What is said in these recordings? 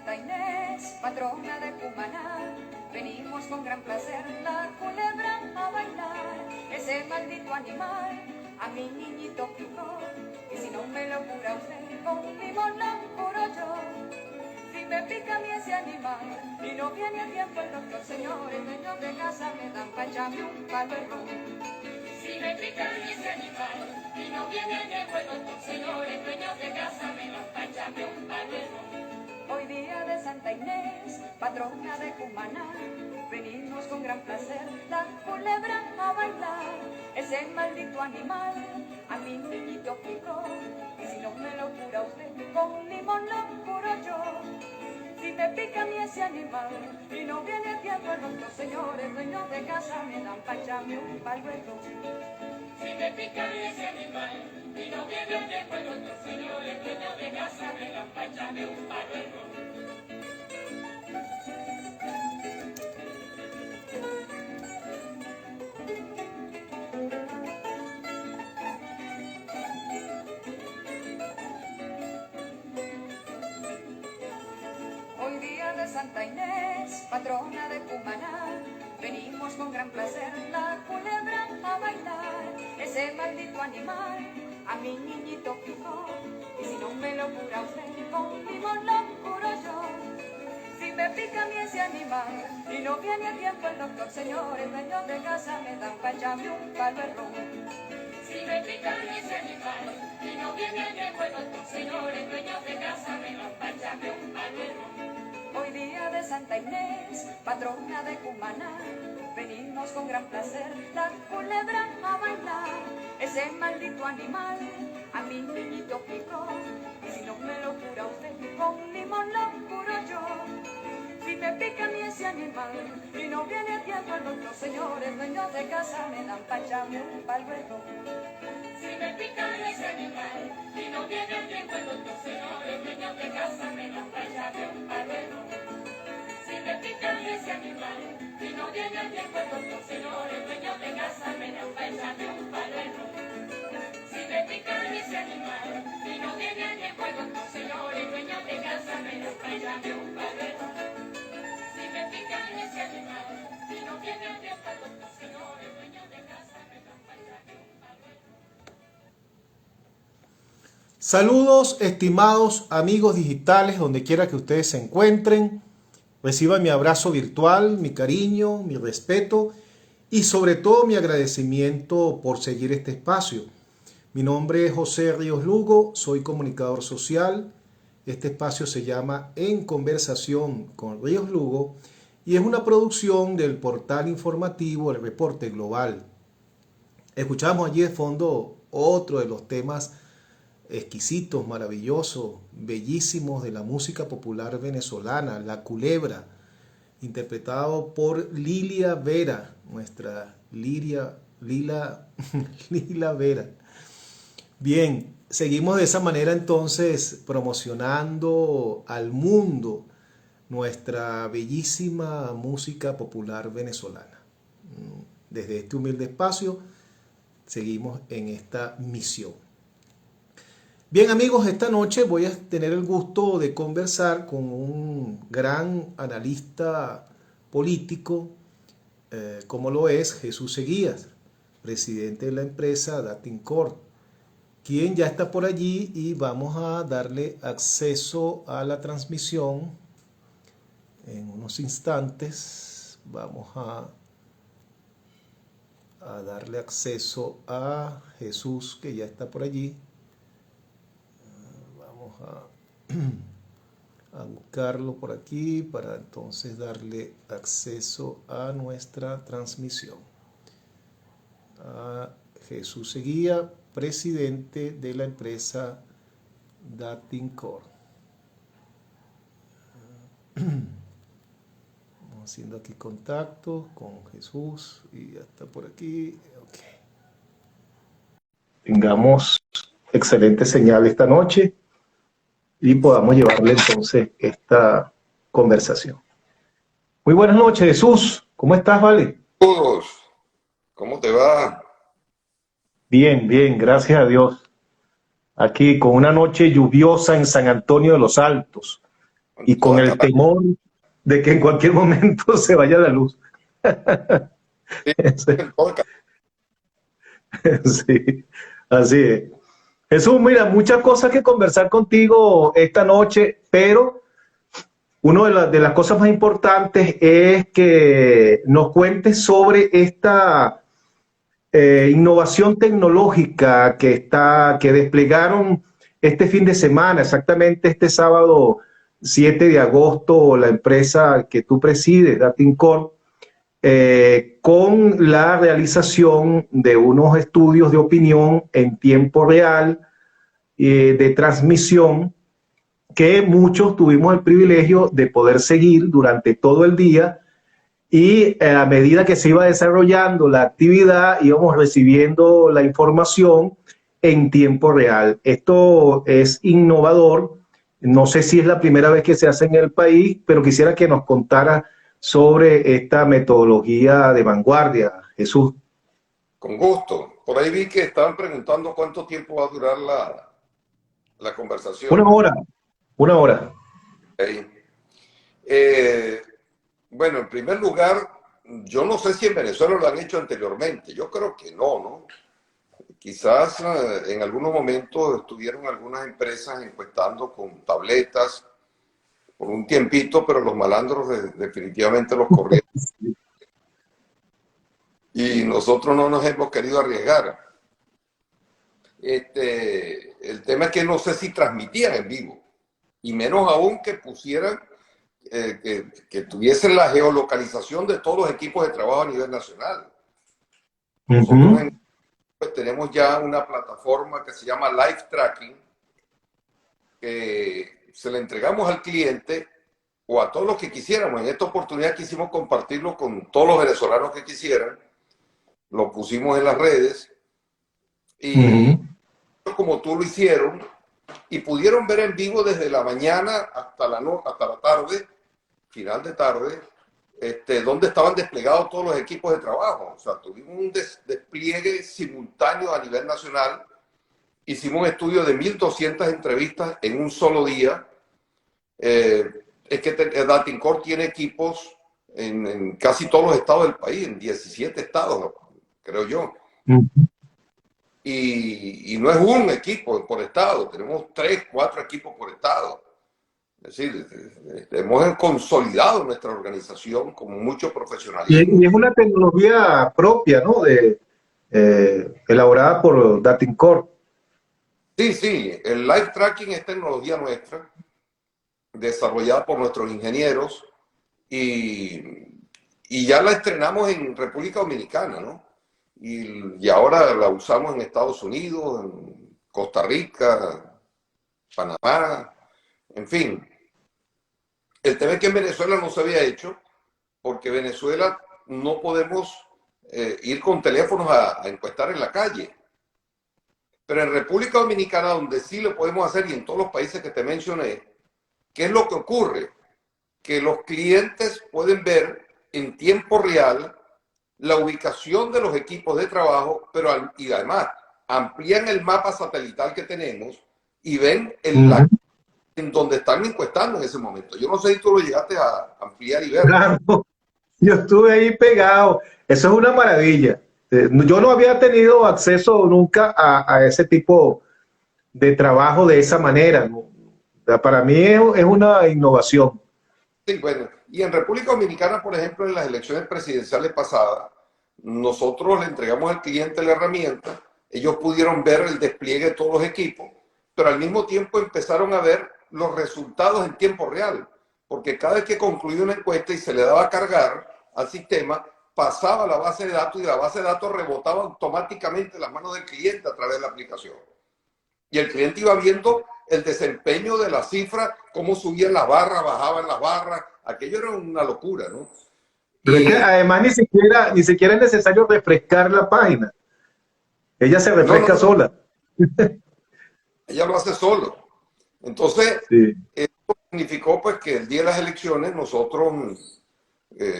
Santa Inés, patrona de Cumaná, venimos con gran placer la culebra a bailar. Ese maldito animal a mi niñito picó, y si no me lo cura usted, con limón lo curo yo. Si me pica a mí ese animal y no viene a tiempo el doctor, señores, dueños de casa me dan pa' echarme un palo de ron. Si me pica a mí ese animal y no viene a tiempo el doctor, señores, dueños de casa me dan pa' echarme un palo de ron. Hoy día de Santa Inés, patrona de Cumaná, venimos con gran placer la culebra a bailar. Ese maldito animal a mi niñito picó, y si no me lo cura usted, con limón lo curo yo. Si me pica a mí ese animal y no viene a tiempo el doctor, señores, dueños de casa me dan pa' echarme un palo de ron. Si me pica a mí ese animal y no viene a tiempo el doctor, señores, dueños de casa me dan pa' echarme un palo de ron. Hoy día de Santa Inés, patrona de Cumaná, venimos con gran placer la culebra a bailar. Ese maldito animal a mi niñito picó, y si no me lo cura usted, con limón lo curo yo. Si me pica a mí ese animal y no viene a tiempo el doctor, señores, dueños de casa me dan pa' echarme un palo de ron. Si me pica a mí ese animal y no viene a tiempo el doctor, señores, dueños de casa me dan pa' echarme un palo de ron. Hoy día de Santa Inés, patrona de Cumaná, venimos con gran placer la culebra a bailar. Ese maldito animal a mi niñito picó, y si no me lo cura usted, con limón lo curo yo. Si me pica a mí ese animal y no viene a tiempo el doctor, señores, dueños de casa me dan pa' echarme un palo de ron. Si me pica a mí ese animal y no viene a tiempo el doctor, señores, dueños de casa me dan pa' echarme un palo de ron. Si me pica a mí ese animal y no viene a tiempo el doctor, señores, dueños de casa me dan pa' echarme un palo de ron. Si me pica a mí ese animal y no viene a tiempo el doctor, señores, dueños de casa me dan pa' echarme un palo de ron. Si me pica a mí ese animal y no viene a tiempo el doctor, señores, dueños de casa me dan pa' echarme un palo de ron. Saludos, estimados amigos digitales, donde quiera que ustedes se encuentren. Reciban mi abrazo virtual, mi cariño, mi respeto y sobre todo mi agradecimiento por seguir este espacio. Mi nombre es José Ríos Lugo, soy comunicador social. Este espacio se llama En Conversación con Ríos Lugo y es una producción del portal informativo El Reporte Global. Escuchamos allí de fondo otro de los temas exquisitos, maravillosos, bellísimos de la música popular venezolana, La Culebra, interpretado por Lilia Vera, nuestra Lila Vera. Bien, seguimos de esa manera entonces promocionando al mundo nuestra bellísima música popular venezolana. Desde este humilde espacio seguimos en esta misión. Bien amigos, esta noche voy a tener el gusto de conversar con un gran analista político, como lo es Jesús Eguías, presidente de la empresa Datincorp, quien ya está por allí y vamos a darle acceso a la transmisión. En unos instantes vamos a darle acceso a Jesús, que ya está por allí. A buscarlo por aquí para entonces darle acceso a nuestra transmisión. A Jesús Eguía, presidente de la empresa Datincorp. Vamos haciendo aquí contacto con Jesús y ya está por aquí. Okay. Tengamos excelente señal esta noche y podamos llevarle entonces esta conversación. Muy buenas noches, Jesús. ¿Cómo estás, Vale? Saludos. ¿Cómo te va? Bien, bien, gracias a Dios. Aquí con una noche lluviosa en San Antonio de los Altos. y con toda el Caracas. temor de que en cualquier momento se vaya la luz. Sí, en toda Caracas. Sí, así es. Jesús, mira, muchas cosas que conversar contigo esta noche, pero una de las cosas más importantes es que nos cuentes sobre esta innovación tecnológica que desplegaron este fin de semana, exactamente este sábado 7 de agosto, la empresa que tú presides, Datincorp, con la realización de unos estudios de opinión en tiempo real, de transmisión, que muchos tuvimos el privilegio de poder seguir durante todo el día, y a medida que se iba desarrollando la actividad íbamos recibiendo la información en tiempo real. Esto es innovador. No sé si es la primera vez que se hace en el país, pero quisiera que nos contara sobre esta metodología de vanguardia, Jesús. Con gusto. Por ahí vi que estaban preguntando cuánto tiempo va a durar la Una conversación. hora, una hora. ¿Ok? Eh, bueno, en primer lugar, yo no sé si en Venezuela lo han hecho anteriormente. Yo creo que no, ¿no? Quizás en algunos momentos estuvieron algunas empresas encuestando con tabletas por un tiempito, pero los malandros definitivamente los corrieron. Y nosotros no nos hemos querido arriesgar. El tema es que no sé si transmitían en vivo, y menos aún que pusieran, que tuviesen la geolocalización de todos los equipos de trabajo a nivel nacional. Nosotros pues, tenemos ya una plataforma que se llama Live Tracking, que se la entregamos al cliente o a todos los que quisiéramos. En esta oportunidad quisimos compartirlo con todos los venezolanos que quisieran. Lo pusimos en las redes y como tú lo hicieron, y pudieron ver en vivo desde la mañana hasta hasta la tarde, final de tarde, donde estaban desplegados todos los equipos de trabajo. O sea, tuvimos un despliegue simultáneo a nivel nacional. Hicimos un estudio de 1.200 entrevistas en un solo día. Es que Datincorp tiene equipos en casi todos los estados del país, en 17 estados, creo yo. Y no es un equipo por estado, tenemos 3, 4 equipos por estado. Es decir, hemos consolidado nuestra organización con mucho profesionalismo. Y es una tecnología propia, ¿no? Elaborada por Datincorp. Sí, sí, el live tracking es tecnología nuestra, desarrollada por nuestros ingenieros, y ya la estrenamos en República Dominicana, ¿no? Y ahora la usamos en Estados Unidos, en Costa Rica, Panamá, en fin. El tema es que en Venezuela no se había hecho, porque Venezuela no podemos ir con teléfonos a encuestar en la calle. Pero en República Dominicana, donde sí lo podemos hacer, y en todos los países que te mencioné, ¿qué es lo que ocurre? Que los clientes pueden ver en tiempo real la ubicación de los equipos de trabajo, pero y además amplían el mapa satelital que tenemos y ven en donde están encuestando en ese momento. Yo no sé si tú lo llegaste a ampliar y verlo. Claro, yo estuve ahí pegado. Eso es una maravilla. Yo no había tenido acceso nunca a ese tipo de trabajo de esa manera, ¿no? O sea, para mí es una innovación. Sí, bueno, y en República Dominicana, por ejemplo, en las elecciones presidenciales pasadas, nosotros le entregamos al cliente la herramienta, ellos pudieron ver el despliegue de todos los equipos, pero al mismo tiempo empezaron a ver los resultados en tiempo real, porque cada vez que concluía una encuesta y se le daba a cargar al sistema, pasaba a la base de datos, y la base de datos rebotaba automáticamente en las manos del cliente a través de la aplicación. Y el cliente iba viendo el desempeño de las cifras, cómo subían las barras, bajaban las barras. Aquello era una locura, ¿no? Pero es que Y además ni siquiera es necesario refrescar la página. Ella se no, refresca sola. ella lo hace solo. Entonces, Sí. esto significó pues que el día de las elecciones nosotros,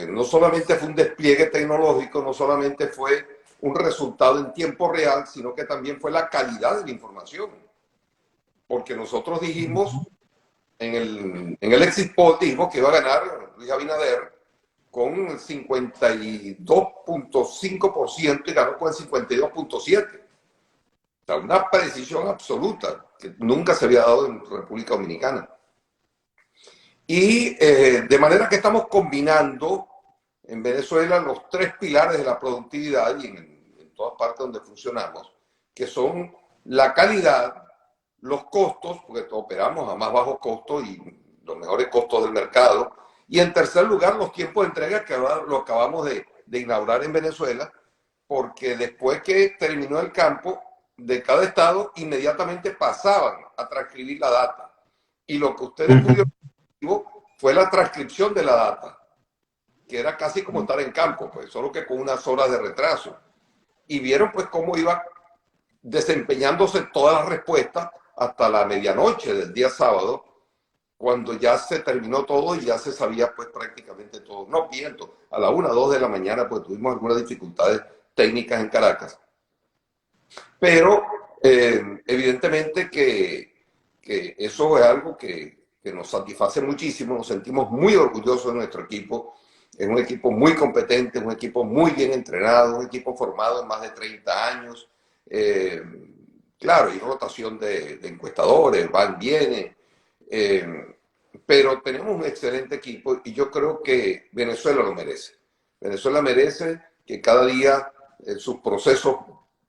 no solamente fue un despliegue tecnológico, no solamente fue un resultado en tiempo real, sino que también fue la calidad de la información. Porque nosotros dijimos en el exit poll dijimos que iba a ganar Luis Abinader con el 52.5% y ganó con el 52.7%. O sea, una precisión absoluta que nunca se había dado en República Dominicana. Y de manera que estamos combinando en Venezuela los tres pilares de la productividad y en todas partes donde funcionamos, que son la calidad, los costos, porque operamos a más bajos costos y los mejores costos del mercado, y en tercer lugar los tiempos de entrega que ahora lo acabamos de inaugurar en Venezuela, porque después que terminó el campo de cada estado, inmediatamente pasaban a transcribir la data. Y lo que ustedes pudieron fue la transcripción de la data, que era casi como estar en campo, pues, solo que con unas horas de retraso. Y vieron pues cómo iba desempeñándose todas las respuestas hasta la medianoche del día sábado, cuando ya se terminó todo y ya se sabía pues prácticamente todo. No miento, a la 1, 2 de la mañana pues tuvimos algunas dificultades técnicas en Caracas. Pero evidentemente que eso es algo que nos satisface muchísimo, nos sentimos muy orgullosos de nuestro equipo. Es un equipo muy competente, un equipo muy bien entrenado, un equipo formado en más de 30 años. Claro, hay rotación de encuestadores, van, vienen, pero tenemos un excelente equipo y yo creo que Venezuela lo merece. Venezuela merece que cada día sus procesos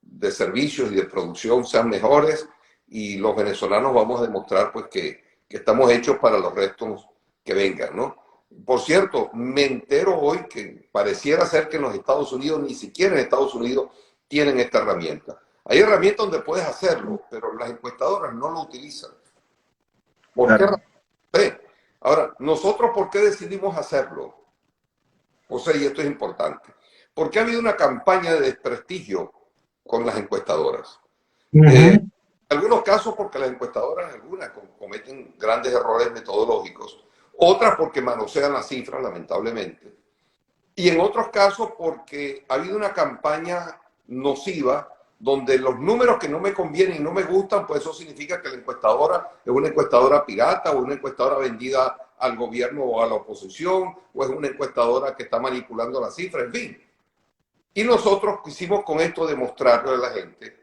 de servicios y de producción sean mejores y los venezolanos vamos a demostrar pues que estamos hechos para los restos que vengan, ¿no? Por cierto, me entero hoy que pareciera ser que en los Estados Unidos, ni siquiera en Estados Unidos, tienen esta herramienta. Hay herramientas donde puedes hacerlo, pero las encuestadoras no lo utilizan. ¿Por qué razón? Ahora, ¿nosotros por qué decidimos hacerlo? José, y esto es importante. Porque ha habido una campaña de desprestigio con las encuestadoras. En algunos casos porque las encuestadoras, algunas cometen grandes errores metodológicos, otras porque manosean las cifras, lamentablemente, y en otros casos porque ha habido una campaña nociva donde los números que no me convienen y no me gustan, pues eso significa que la encuestadora es una encuestadora pirata o una encuestadora vendida al gobierno o a la oposición, o es una encuestadora que está manipulando las cifras, en fin. Y nosotros quisimos con esto demostrarle a la gente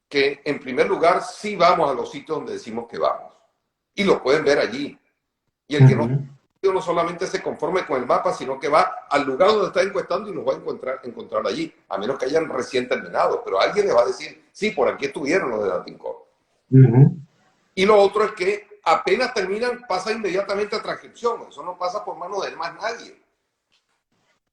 que en primer lugar sí vamos a los sitios donde decimos que vamos. Y lo pueden ver allí. Y el que no solamente se conforme con el mapa, sino que va al lugar donde está encuestando y nos va a encontrar allí, a menos que hayan recién terminado. Pero alguien le va a decir, sí, por aquí estuvieron los de Datincorp. Y lo otro es que apenas terminan, pasa inmediatamente a transcripción. Eso no pasa por mano de más nadie.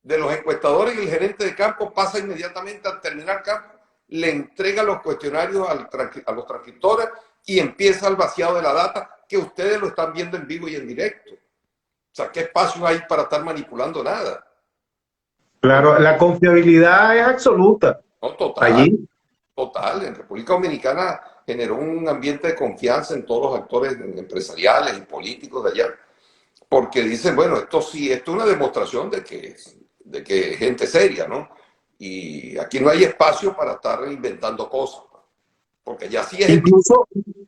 De los encuestadores y el gerente de campo pasa inmediatamente al terminar campo, le entrega los cuestionarios a los transcriptores y empieza el vaciado de la data que ustedes lo están viendo en vivo y en directo. O sea, ¿qué espacio hay para estar manipulando nada? Claro, la confiabilidad es absoluta. No, total. Allí. Total. En República Dominicana generó un ambiente de confianza en todos los actores empresariales y políticos de allá. Porque dicen, bueno, esto sí, esto es una demostración de que es gente seria, ¿no? Y aquí no hay espacio para estar inventando cosas. Porque ya sí es...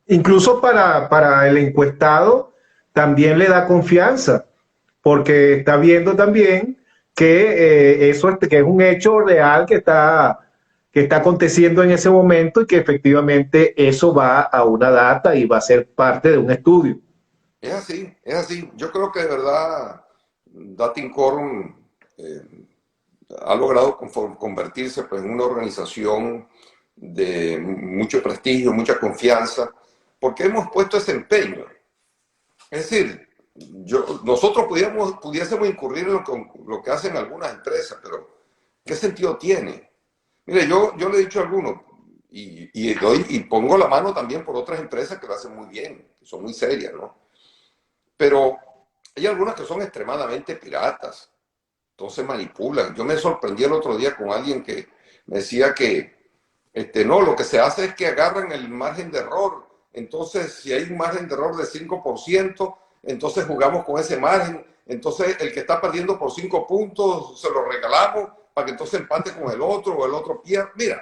Incluso para el encuestado también le da confianza, porque está viendo también que eso que es un hecho real que está aconteciendo en ese momento y que efectivamente eso va a una data y va a ser parte de un estudio. Es así, es así. Yo creo que de verdad Datincorp ha logrado convertirse pues, en una organización de mucho prestigio, mucha confianza, porque hemos puesto ese empeño. Es decir, nosotros pudiésemos incurrir en lo que hacen algunas empresas, pero ¿qué sentido tiene? Mire, yo le he dicho a algunos, y pongo la mano también por otras empresas que lo hacen muy bien, que son muy serias, ¿no? Pero hay algunas que son extremadamente piratas, entonces manipulan. Yo me sorprendí el otro día con alguien que me decía que no, lo que se hace es que agarran el margen de error. Entonces, si hay un margen de error de 5%, entonces jugamos con ese margen. Entonces, el que está perdiendo por 5 puntos, se lo regalamos para que entonces empate con el otro o el otro pierda. Mira,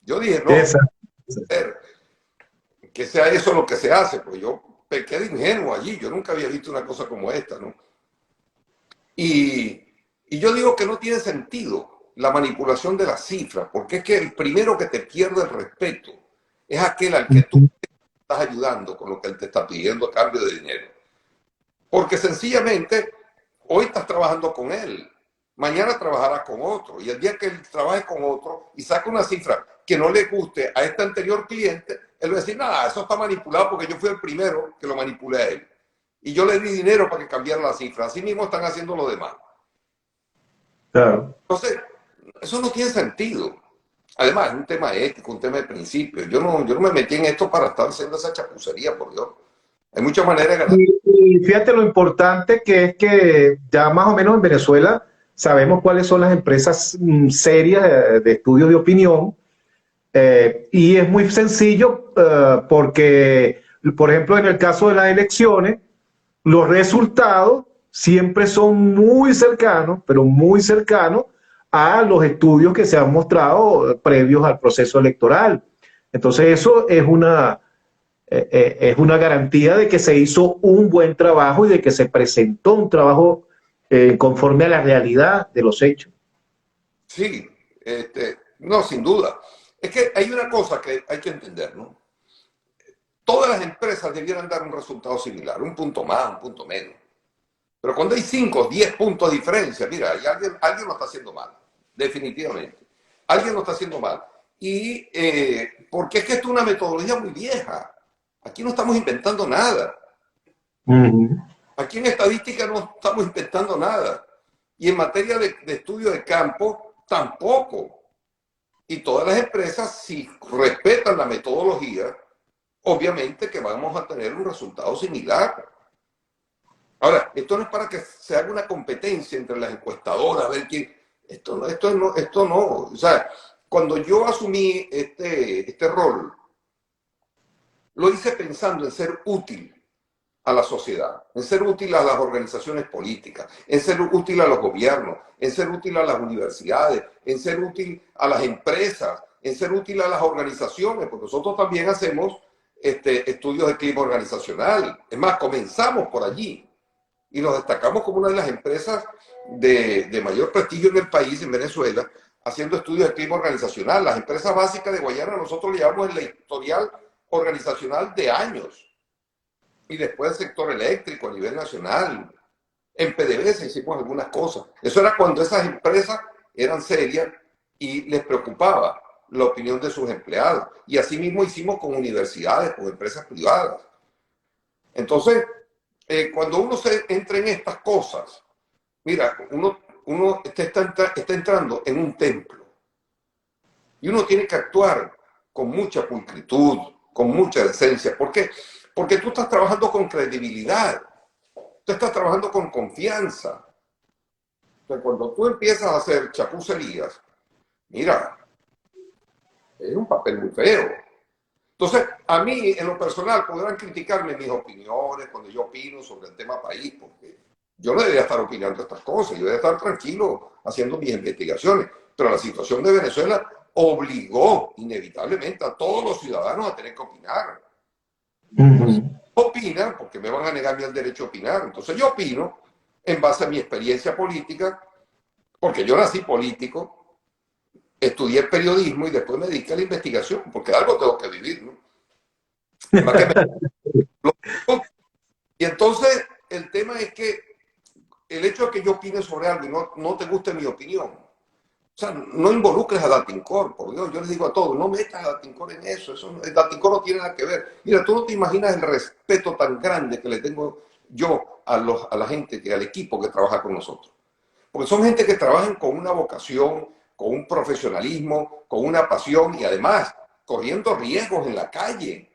yo dije, no, que sea eso lo que se hace. Pues yo pequé de ingenuo allí, yo nunca había visto una cosa como esta, ¿no? Y yo digo que no tiene sentido la manipulación de las cifras, porque es que el primero que te pierde el respeto es aquel al que tú estás ayudando con lo que él te está pidiendo a cambio de dinero. Porque sencillamente hoy estás trabajando con él, mañana trabajarás con otro, y el día que él trabaje con otro y saque una cifra que no le guste a este anterior cliente, él va a decir, nada, eso está manipulado porque yo fui el primero que lo manipulé a él. Y yo le di dinero para que cambiara la cifra. Así mismo están haciendo los demás. Claro. Entonces, eso no tiene sentido. Además, es un tema ético, un tema de principios. Yo no me metí en esto para estar haciendo esa chapucería, por Dios. Hay muchas maneras de ganar. Y fíjate lo importante que es que ya más o menos en Venezuela sabemos cuáles son las empresas serias de estudios de opinión, y es muy sencillo porque, por ejemplo, en el caso de las elecciones, los resultados siempre son muy cercanos, pero muy cercanos a los estudios que se han mostrado previos al proceso electoral. Entonces eso es una garantía de que se hizo un buen trabajo y de que se presentó un trabajo conforme a la realidad de los hechos. Sí, no, sin duda. Es que hay una cosa que hay que entender, ¿no? Todas las empresas debieran dar un resultado similar, un punto más, un punto menos. Pero cuando hay 5 o 10 puntos de diferencia, mira, alguien lo está haciendo mal, definitivamente. Alguien lo está haciendo mal. Y porque es que esto es una metodología muy vieja. Aquí no estamos inventando nada. Aquí en estadística no estamos inventando nada. Y en materia de estudio de campo, tampoco. Y todas las empresas, si respetan la metodología, obviamente que vamos a tener un resultado similar. Ahora, esto no es para que se haga una competencia entre las encuestadoras, a ver quién. Esto no. O sea, cuando yo asumí este rol, lo hice pensando en ser útil a la sociedad, en ser útil a las organizaciones políticas, en ser útil a los gobiernos, en ser útil a las universidades, en ser útil a las empresas, en ser útil a las organizaciones, porque nosotros también hacemos estudios de clima organizacional. Es más, comenzamos por allí y nos destacamos como una de las empresas de mayor prestigio en el país, en Venezuela, haciendo estudios de clima organizacional. Las empresas básicas de Guayana nosotros le llamamos el historial organizacional de años. Y después el sector eléctrico a nivel nacional. En PDVSA hicimos algunas cosas. Eso era cuando esas empresas eran serias y les preocupaba la opinión de sus empleados. Y así mismo hicimos con universidades, con empresas privadas. Entonces, cuando uno se entra en estas cosas, mira, uno está entrando en un templo. Y uno tiene que actuar con mucha pulcritud, con mucha decencia. ¿Por qué? Porque tú estás trabajando con credibilidad, tú estás trabajando con confianza. Entonces, cuando tú empiezas a hacer chapucerías, mira, es un papel muy feo. Entonces, a mí, en lo personal, podrán criticarme mis opiniones cuando yo opino sobre el tema país, porque yo no debería estar opinando estas cosas, yo debería estar tranquilo haciendo mis investigaciones. Pero la situación de Venezuela obligó inevitablemente a todos los ciudadanos a tener que opinar. Opinan porque me van a negar el derecho a opinar. Entonces yo opino en base a mi experiencia política, porque yo nací político, estudié periodismo y después me dediqué a la investigación, porque algo tengo que vivir, ¿no? Y entonces el tema es que el hecho de que yo opine sobre algo y no te guste mi opinión, o sea, no involucres a Datincorp, por Dios, yo les digo a todos, no metas a Datincorp en eso, Datincorp no tiene nada que ver. Mira, tú no te imaginas el respeto tan grande que le tengo yo a la gente, al equipo que trabaja con nosotros. Porque son gente que trabajan con una vocación, con un profesionalismo, con una pasión y además corriendo riesgos en la calle,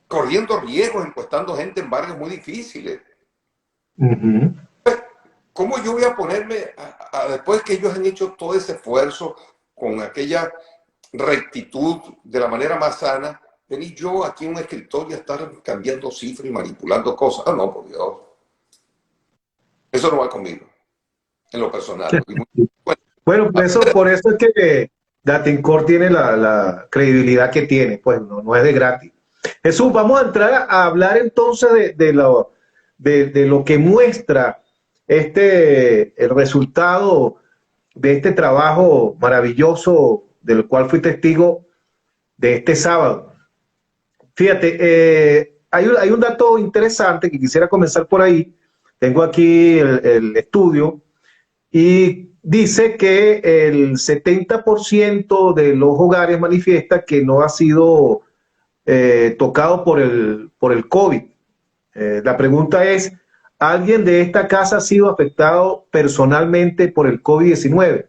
corriendo riesgos, encuestando gente en barrios muy difíciles. ¿Cómo yo voy a ponerme, después que ellos han hecho todo ese esfuerzo, con aquella rectitud, de la manera más sana, venir yo aquí en un escritorio a estar cambiando cifras y manipulando cosas? Ah, no, por Dios. Eso no va conmigo, en lo personal. Bueno, por eso es que Datincorp tiene la credibilidad que tiene, pues no es de gratis. Jesús, vamos a entrar a hablar entonces de lo que muestra el resultado de este trabajo maravilloso del cual fui testigo de este sábado. Fíjate, hay un dato interesante que quisiera comenzar por ahí. Tengo aquí el estudio y dice que el 70% de los hogares manifiesta que no ha sido tocado por el COVID. La pregunta es, ¿alguien de esta casa ha sido afectado personalmente por el COVID-19?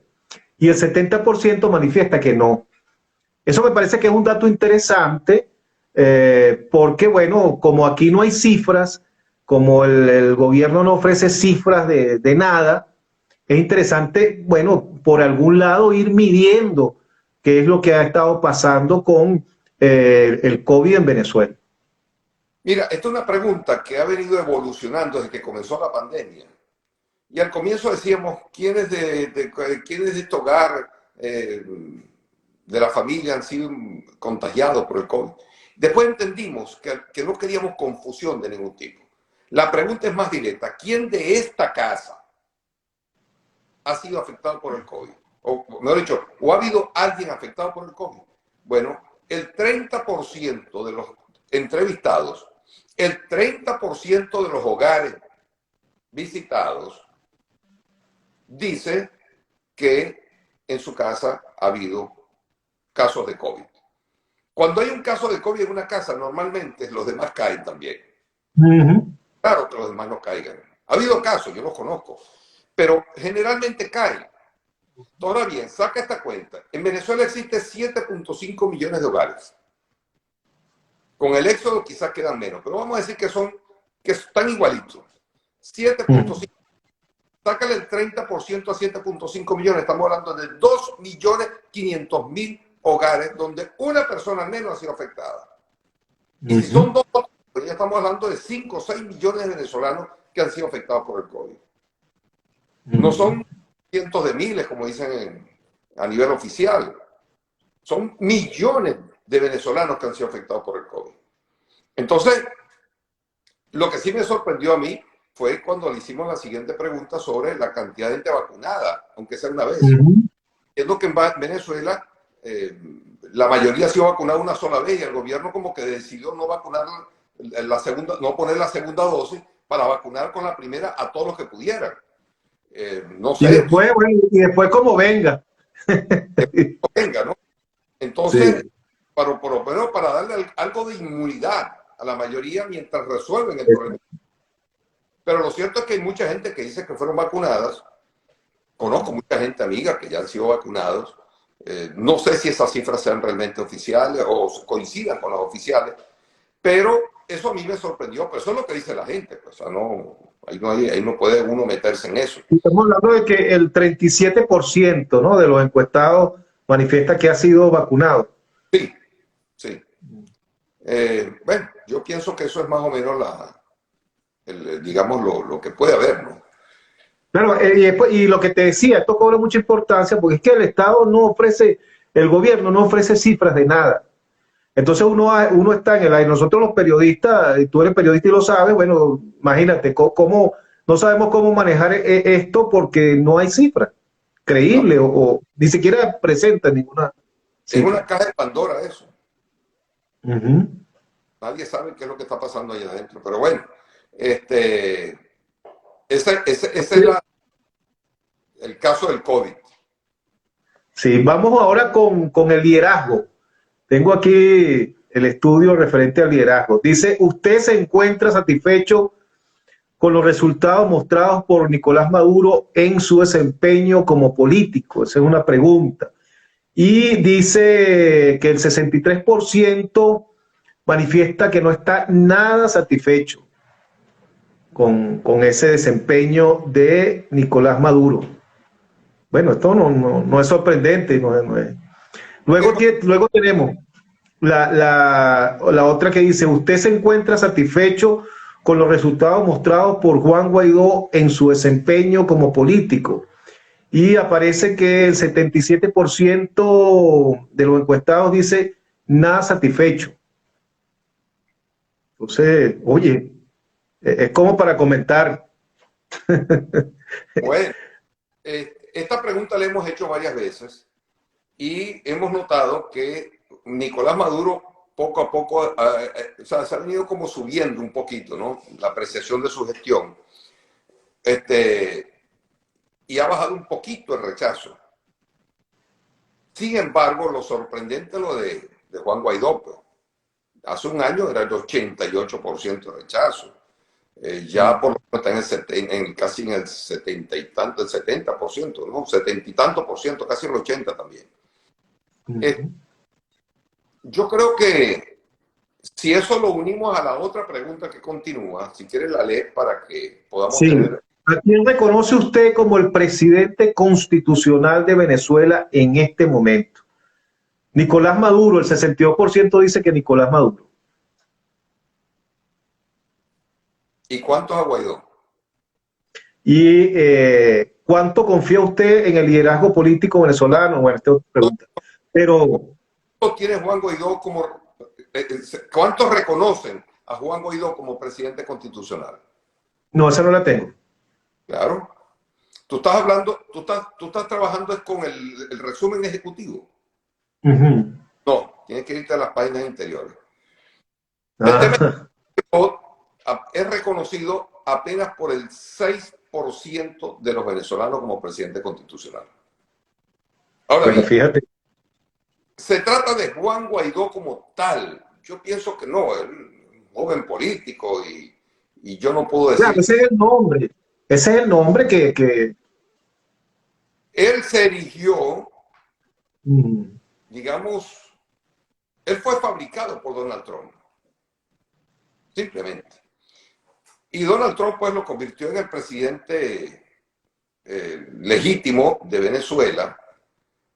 Y el 70% manifiesta que no. Eso me parece que es un dato interesante porque, bueno, como aquí no hay cifras, como el gobierno no ofrece cifras de nada, es interesante, bueno, por algún lado ir midiendo qué es lo que ha estado pasando con el COVID en Venezuela. Mira, esta es una pregunta que ha venido evolucionando desde que comenzó la pandemia. Y al comienzo decíamos, ¿quiénes de este hogar de la familia han sido contagiados por el COVID? Después entendimos que no queríamos confusión de ningún tipo. La pregunta es más directa. ¿Quién de esta casa ha sido afectado por el COVID? O mejor dicho, ¿o ha habido alguien afectado por el COVID? Bueno, el 30% de los entrevistados, el 30% de los hogares visitados dice que en su casa ha habido casos de COVID. Cuando hay un caso de COVID en una casa, normalmente los demás caen también. Claro que los demás no caigan. Ha habido casos, yo los conozco, pero generalmente caen. Ahora bien, saca esta cuenta. En Venezuela existe 7.5 millones de hogares. Con el éxodo quizás quedan menos, pero vamos a decir que están igualitos. 7.5. Sácale el 30% a 7.5 millones. Estamos hablando de 2.500.000 hogares donde una persona menos ha sido afectada. Y si son dos, pues ya estamos hablando de 5 o 6 millones de venezolanos que han sido afectados por el COVID. No son cientos de miles, como dicen a nivel oficial. Son millones de venezolanos que han sido afectados por el COVID. Entonces, lo que sí me sorprendió a mí fue cuando le hicimos la siguiente pregunta sobre la cantidad de gente vacunada, aunque sea una vez. Es lo que en Venezuela la mayoría ha sido vacunada una sola vez y el gobierno como que decidió no vacunar no poner la segunda dosis para vacunar con la primera a todos los que pudieran. No sé. Y después como venga. Venga, ¿no? Entonces, Sí. por lo menos para darle algo de inmunidad a la mayoría mientras resuelven el problema. Pero lo cierto es que hay mucha gente que dice que fueron vacunadas. Conozco mucha gente amiga que ya han sido vacunados. No sé si esas cifras sean realmente oficiales o coincidan con las oficiales, pero eso a mí me sorprendió. Pero eso es lo que dice la gente. Pues, o sea, ahí no puede uno meterse en eso. Estamos hablando de que el 37%, ¿no?, de los encuestados manifiesta que ha sido vacunado. Sí, sí. Bueno, yo pienso que eso es más o menos digamos, lo que puede haber, ¿no? Claro, y lo que te decía, esto cobra mucha importancia porque es que el Estado no ofrece, el gobierno no ofrece cifras de nada. Entonces uno está en el aire. Nosotros los periodistas, tú eres periodista y lo sabes, bueno, imagínate, cómo no sabemos cómo manejar esto porque no hay cifras creíbles o ni siquiera presentan ninguna cifra. Es una caja de Pandora eso. Nadie sabe qué es lo que está pasando ahí adentro. Pero bueno, ese es el caso del COVID. Sí, vamos ahora con el liderazgo. Tengo aquí el estudio referente al liderazgo. Dice, ¿usted se encuentra satisfecho con los resultados mostrados por Nicolás Maduro en su desempeño como político? Esa es una pregunta. Y dice que el 63% manifiesta que no está nada satisfecho con ese desempeño de Nicolás Maduro. Bueno, esto no es sorprendente. No es. Luego tenemos la otra que dice, ¿usted se encuentra satisfecho con los resultados mostrados por Juan Guaidó en su desempeño como político? Y aparece que el 77% de los encuestados dice nada satisfecho. Entonces, oye, es como para comentar. Bueno, esta pregunta la hemos hecho varias veces y hemos notado que Nicolás Maduro poco a poco, o sea, se ha venido como subiendo un poquito, ¿no? La apreciación de su gestión. Y ha bajado un poquito el rechazo. Sin embargo, lo sorprendente es lo de Juan Guaidó. Pues. Hace un año era el 88% de rechazo. Ya por lo menos está casi en el 70 y tanto, el 70%, ¿no? 70 y tanto por ciento, casi el 80 también. Yo creo que si eso lo unimos a la otra pregunta que continúa, si quieres la lees para que podamos tener... ¿A quién reconoce usted como el presidente constitucional de Venezuela en este momento? Nicolás Maduro, el 62% dice que Nicolás Maduro. ¿Y cuántos a Guaidó? ¿Y cuánto confía usted en el liderazgo político venezolano? Bueno, esta es otra pregunta. Pero... ¿Cuánto tiene Juan Guaidó como... ¿Cuántos reconocen a Juan Guaidó como presidente constitucional? No, esa no la tengo. Claro. Tú estás hablando, tú estás trabajando es con el resumen ejecutivo. No, tienes que irte a las páginas interiores. Es reconocido apenas por el 6% de los venezolanos como presidente constitucional. Ahora Bueno, bien, fíjate. ¿se trata de Juan Guaidó como tal? Yo pienso que no, es un joven político y yo no puedo decir... Claro, ese es el nombre. Ese es el nombre que... Él se erigió, digamos, él fue fabricado por Donald Trump. Simplemente. Y Donald Trump pues lo convirtió en el presidente legítimo de Venezuela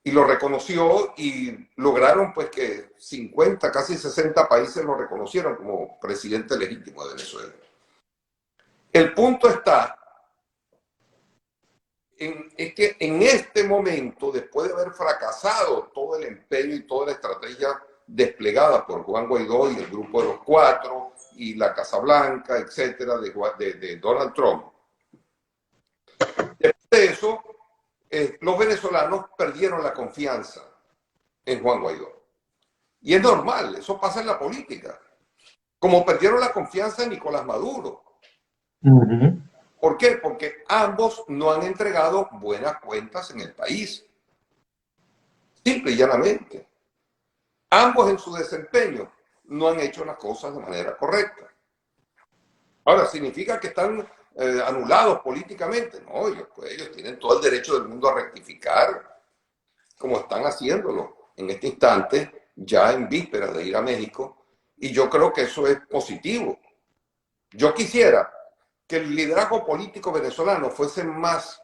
y lo reconoció y lograron pues que 50, casi 60 países lo reconocieron como presidente legítimo de Venezuela. El punto está es que en este momento, después de haber fracasado todo el empeño y toda la estrategia desplegada por Juan Guaidó y el grupo de los Cuatro y la Casa Blanca, etcétera, de Donald Trump, después de eso, los venezolanos perdieron la confianza en Juan Guaidó. Y es normal, eso pasa en la política. Como perdieron la confianza en Nicolás Maduro. ¿Por qué? Porque ambos no han entregado buenas cuentas en el país. Simple y llanamente. Ambos en su desempeño no han hecho las cosas de manera correcta. Ahora, ¿significa que están anulados políticamente? No, ellos tienen todo el derecho del mundo a rectificar, como están haciéndolo en este instante, ya en vísperas de ir a México, y yo creo que eso es positivo. Yo quisiera que el liderazgo político venezolano fuese más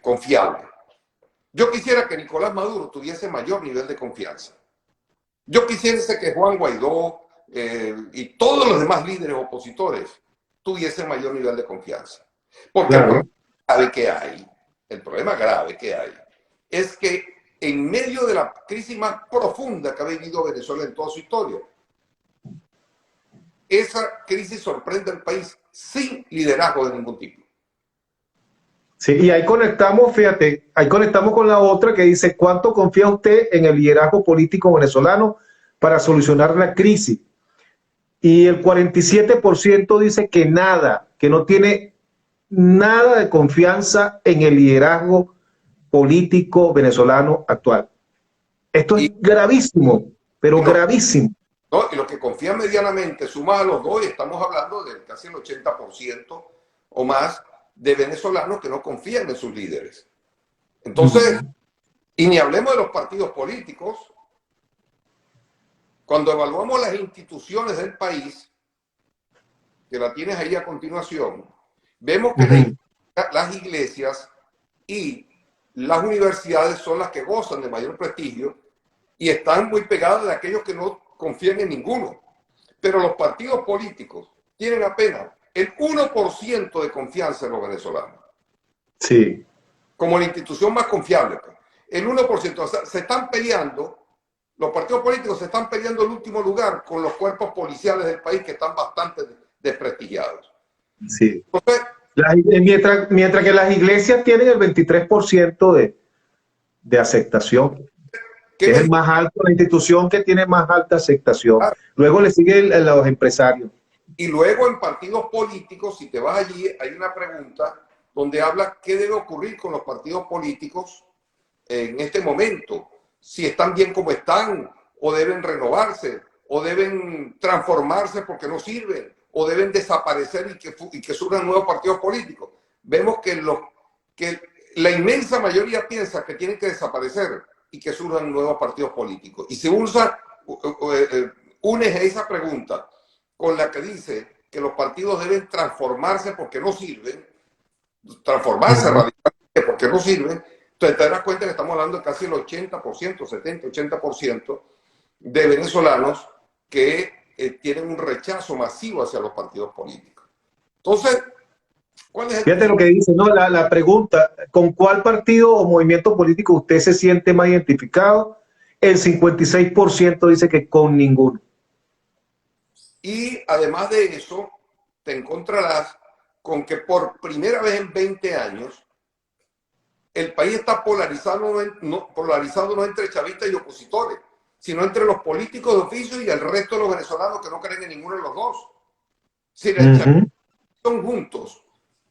confiable. Yo quisiera que Nicolás Maduro tuviese mayor nivel de confianza. Yo quisiera que Juan Guaidó y todos los demás líderes opositores tuviesen mayor nivel de confianza. Porque claro, el problema grave que hay es que en medio de la crisis más profunda que ha vivido Venezuela en toda su historia, esa crisis sorprende al país sin liderazgo de ningún tipo. Sí, y ahí conectamos, fíjate, ahí conectamos con la otra que dice, ¿cuánto confía usted en el liderazgo político venezolano para solucionar la crisis? Y el 47% dice que nada, que no tiene nada de confianza en el liderazgo político venezolano actual. Esto es gravísimo, pero gravísimo. ¿No? Y los que confían medianamente, sumados a los dos, estamos hablando de casi el 80% o más de venezolanos que no confían en sus líderes. Entonces, y ni hablemos de los partidos políticos, cuando evaluamos las instituciones del país, que la tienes ahí a continuación, vemos que las iglesias y las universidades son las que gozan de mayor prestigio y están muy pegadas de aquellos que no confían en ninguno. Pero los partidos políticos tienen apenas el 1% de confianza en los venezolanos. Sí. Como la institución más confiable. El 1%. O sea, se están peleando Los partidos políticos se están peleando el último lugar con los cuerpos policiales del país que están bastante desprestigiados. Sí. Entonces, Mientras que las iglesias tienen el 23% de aceptación, ¿qué que es me el más alto, la institución que tiene más alta aceptación. dice? Luego le siguen los empresarios. Y luego en partidos políticos, si te vas allí, hay una pregunta donde habla qué debe ocurrir con los partidos políticos en este momento. Si están bien como están, o deben renovarse, o deben transformarse porque no sirven, o deben desaparecer y que surjan nuevos partidos políticos. Vemos que la inmensa mayoría piensa que tienen que desaparecer y que surjan nuevos partidos políticos. Y se unes a esa pregunta con la que dice que los partidos deben transformarse porque no sirven, transformarse radicalmente porque no sirven, entonces te das cuenta que estamos hablando de casi el 80%, 70, 80% de venezolanos que tienen un rechazo masivo hacia los partidos políticos. Entonces, ¿cuál es el Fíjate lo que dice, ¿no? La pregunta, ¿con cuál partido o movimiento político usted se siente más identificado? El 56% dice que con ninguno. Y además de eso, te encontrarás con que por primera vez en 20 años, el país está polarizado no entre chavistas y opositores, sino entre los políticos de oficio y el resto de los venezolanos que no creen en ninguno de los dos. Si el chavismo son juntos,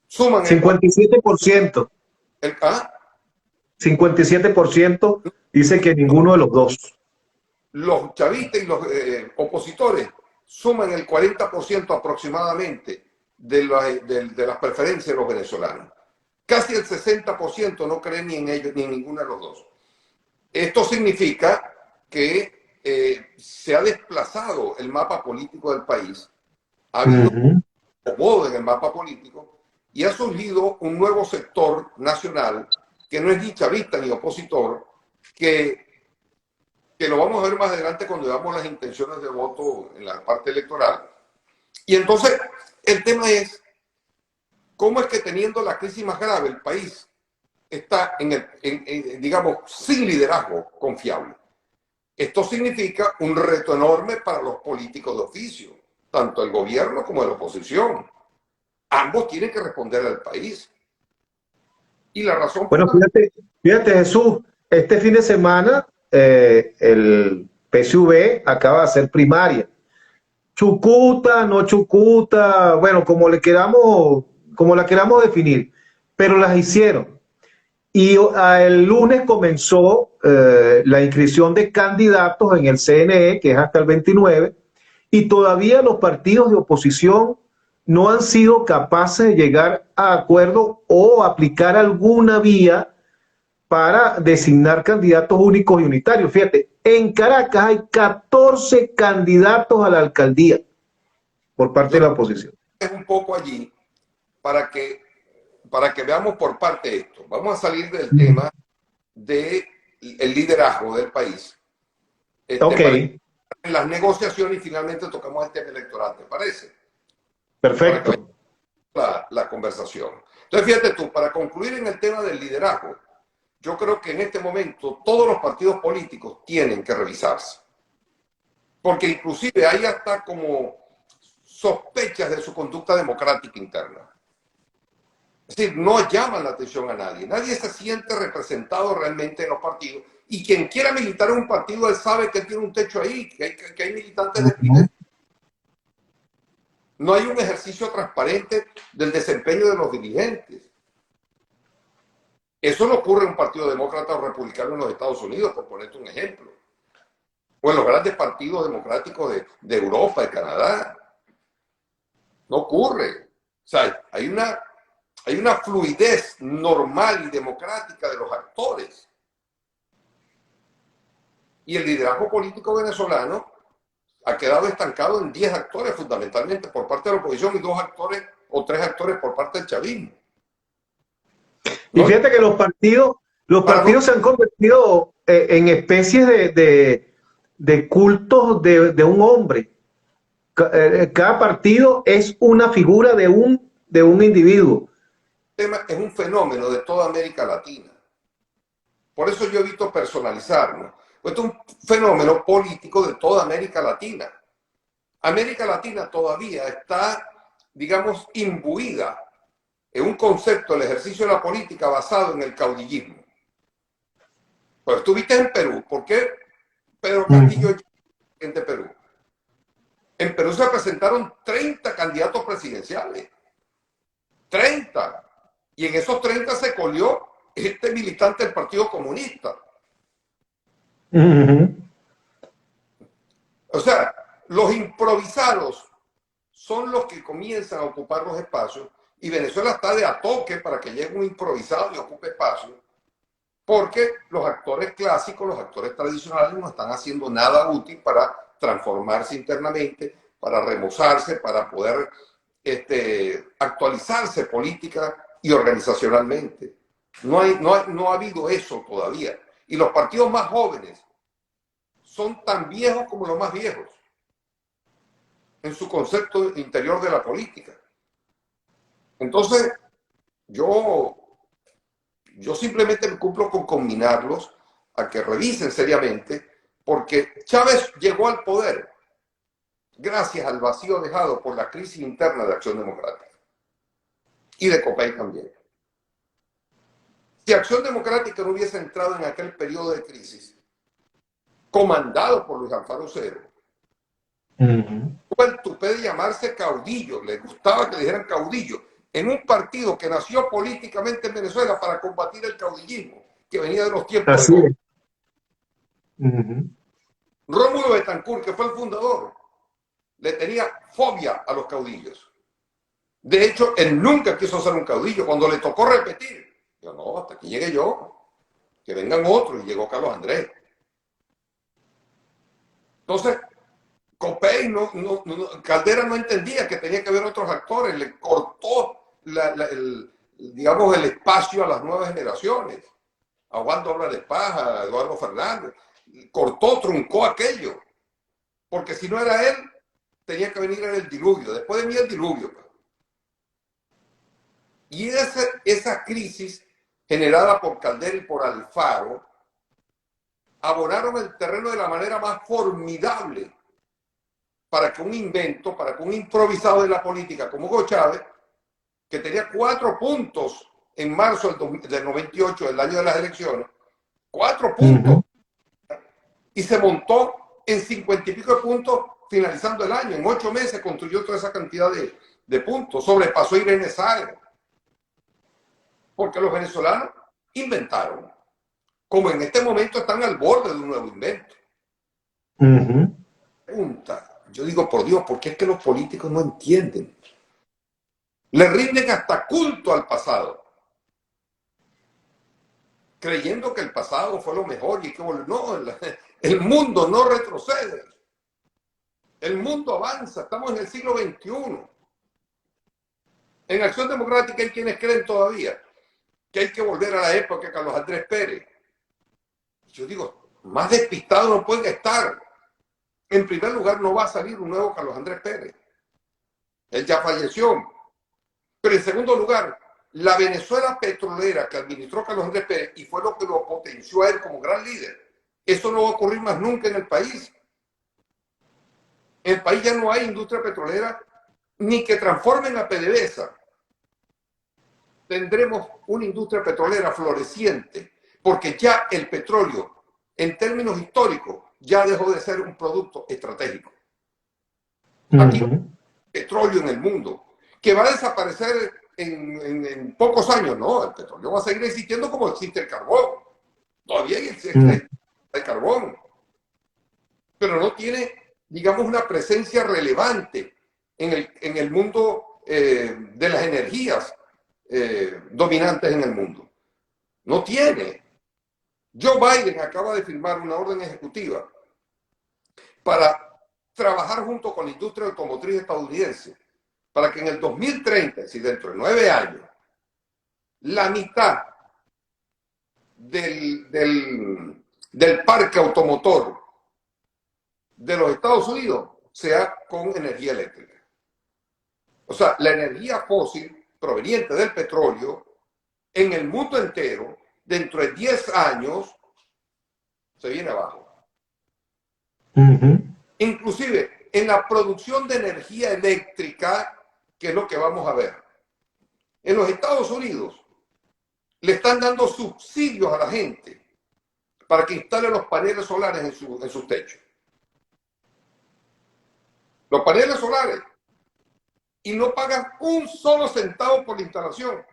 suman 57%. el, ¿ah? 57% dice que ninguno de los dos. Los chavistas y los opositores suman el 40% aproximadamente de las preferencias de los venezolanos. Casi el 60% no creen ni en ellos ni en ninguno de los dos. Esto significa que se ha desplazado el mapa político del país, ha habido un acomodo en el mapa político y ha surgido un nuevo sector nacional que no es ni chavista ni opositor, que lo vamos a ver más adelante cuando veamos las intenciones de voto en la parte electoral. Y entonces el tema es, ¿cómo es que teniendo la crisis más grave el país está digamos, sin liderazgo confiable? Esto significa un reto enorme para los políticos de oficio, tanto el gobierno como la oposición. Ambos tienen que responder al país. Y la razón... Bueno, fíjate Jesús, este fin de semana el PSV acaba de hacer primaria. Chucuta, no Chucuta, bueno, como la queramos definir, pero las hicieron. Y el lunes comenzó la inscripción de candidatos en el CNE, que es hasta el 29, y todavía los partidos de oposición no han sido capaces de llegar a acuerdo o aplicar alguna vía para designar candidatos únicos y unitarios. Fíjate, en Caracas hay 14 candidatos a la alcaldía por parte de la oposición. Es un poco allí para que veamos por parte esto. Vamos a salir del tema del liderazgo del país. Ok. En las negociaciones y finalmente tocamos el tema electoral, ¿te parece? Perfecto. La conversación. Entonces, fíjate tú, para concluir en el tema del liderazgo, yo creo que en este momento todos los partidos políticos tienen que revisarse. Porque inclusive hay hasta como sospechas de su conducta democrática interna. Es decir, no llaman la atención a nadie. Nadie se siente representado realmente en los partidos. Y quien quiera militar en un partido, él sabe que tiene un techo ahí, que hay militantes de primera. No hay un ejercicio transparente del desempeño de los dirigentes. Eso no ocurre en un partido demócrata o republicano en los Estados Unidos, por ponerte un ejemplo. O en los grandes partidos democráticos de Europa, de Canadá. No ocurre. O sea, hay una fluidez normal y democrática de los actores. Y el liderazgo político venezolano ha quedado estancado en 10 actores, fundamentalmente por parte de la oposición, y 2 actores o 3 actores por parte del chavismo. Y fíjate que los partidos se han convertido en especies de cultos de un hombre. Cada partido es una figura de un individuo. El tema es un fenómeno de toda América Latina. Por eso yo evito personalizar, ¿no? Esto es un fenómeno político de toda América Latina. América Latina todavía está, digamos, imbuida en un concepto del ejercicio de la política basado en el caudillismo. Pues estuviste en Perú. ¿Por qué Pedro Castillo es presidente de Perú? En Perú se presentaron 30 candidatos presidenciales. 30. Y en esos 30 se colió este militante del Partido Comunista. O sea, los improvisados son los que comienzan a ocupar los espacios y Venezuela está de a toque para que llegue un improvisado y ocupe espacios, porque los actores clásicos, los actores tradicionales no están haciendo nada útil para transformarse internamente, para remozarse, para poder actualizarse política y organizacionalmente. No ha habido eso todavía. Y los partidos más jóvenes son tan viejos como los más viejos en su concepto interior de la política. Entonces, yo simplemente me cumplo con combinarlos a que revisen seriamente, porque Chávez llegó al poder gracias al vacío dejado por la crisis interna de Acción Democrática y de Copey también. Si Acción Democrática no hubiese entrado en aquel periodo de crisis, comandado por Luis Alfaro Cero, tuvo el tupé de llamarse caudillo, le gustaba que le dijeran caudillo, en un partido que nació políticamente en Venezuela para combatir el caudillismo, que venía de los tiempos Así de... es. Rómulo Betancourt, que fue el fundador, le tenía fobia a los caudillos. De hecho, él nunca quiso ser un caudillo. Cuando le tocó repetir, yo no, hasta que llegue yo, que vengan otros, y llegó Carlos Andrés. Entonces, Copey, Caldera no entendía que tenía que haber otros actores, le cortó digamos, el espacio a las nuevas generaciones. A Juan Doble de Paja, a Eduardo Fernández, cortó, truncó aquello. Porque si no era él, tenía que venir el diluvio. Después de mí el diluvio. Y esa crisis generada por Caldera y por Alfaro abonaron el terreno de la manera más formidable para que un invento, para que un improvisado de la política como Hugo Chávez, que tenía 4 puntos en marzo del 98, el año de las elecciones, 4 puntos, y se montó en 50 y pico de puntos finalizando el año. En 8 meses construyó toda esa cantidad de puntos, sobrepasó a Irene Sáenz, porque los venezolanos inventaron, como en este momento están al borde de un nuevo invento. Pregunta, yo digo, por Dios, ¿por qué es que los políticos no entienden? Le rinden hasta culto al pasado, creyendo que el pasado fue lo mejor y que no, el mundo no retrocede, el mundo avanza, estamos en el siglo XXI. En Acción Democrática hay quienes creen todavía que hay que volver a la época de Carlos Andrés Pérez. Yo digo, más despistado no puede estar. En primer lugar, no va a salir un nuevo Carlos Andrés Pérez. Él ya falleció. Pero en segundo lugar, la Venezuela petrolera que administró Carlos Andrés Pérez y fue lo que lo potenció a él como gran líder, eso no va a ocurrir más nunca en el país. En el país ya no hay industria petrolera ni que transformen a PDVSA. Tendremos una industria petrolera floreciente, porque ya el petróleo, en términos históricos, ya dejó de ser un producto estratégico. Aquí hay petróleo en el mundo, que va a desaparecer en pocos años. No, el petróleo va a seguir existiendo como existe el carbón. Todavía existe el carbón, pero no tiene, digamos, una presencia relevante en el mundo de las energías dominantes en el mundo. No tiene. Joe Biden acaba de firmar una orden ejecutiva para trabajar junto con la industria automotriz estadounidense para que en el 2030, es decir, dentro de 9 años, la mitad del parque automotor de los Estados Unidos sea con energía eléctrica. O sea, la energía fósil proveniente del petróleo en el mundo entero, dentro de 10 años, se viene abajo. Ujú. Inclusive en la producción de energía eléctrica, que es lo que vamos a ver. En los Estados Unidos le están dando subsidios a la gente para que instale los paneles solares en sus techos. Los paneles solares. Y no pagan un solo centavo por la instalación.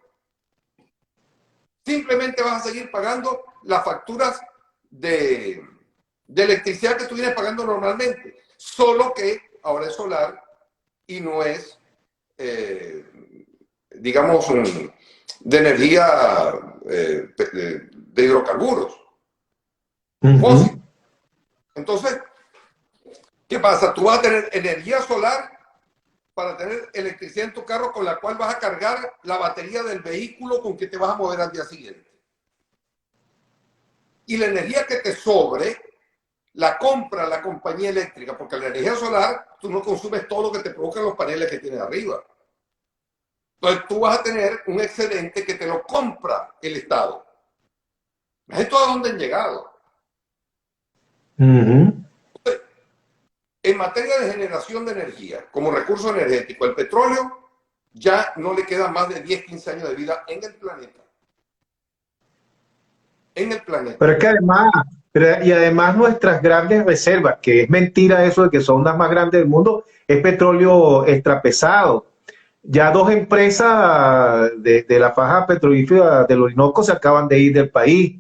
Simplemente vas a seguir pagando las facturas de electricidad que tú vienes pagando normalmente. Solo que ahora es solar y no es, digamos, de energía de hidrocarburos Ujú. fósiles. Entonces, ¿qué pasa? Tú vas a tener energía solar para tener electricidad en tu carro con la cual vas a cargar la batería del vehículo con que te vas a mover al día siguiente. Y la energía que te sobre la compra la compañía eléctrica, porque la energía solar tú no consumes todo lo que te provocan los paneles que tienes arriba. Entonces tú vas a tener un excedente que te lo compra el Estado. ¿Esto a dónde han llegado? Ujú. En materia de generación de energía, como recurso energético, el petróleo ya no le queda más de 10, 15 años de vida en el planeta. En el Pero planeta. es que además, y además nuestras grandes reservas, que es mentira eso de que son las más grandes del mundo, es petróleo extrapesado. Ya dos empresas de la faja petrolífera del Orinoco se acaban de ir del país.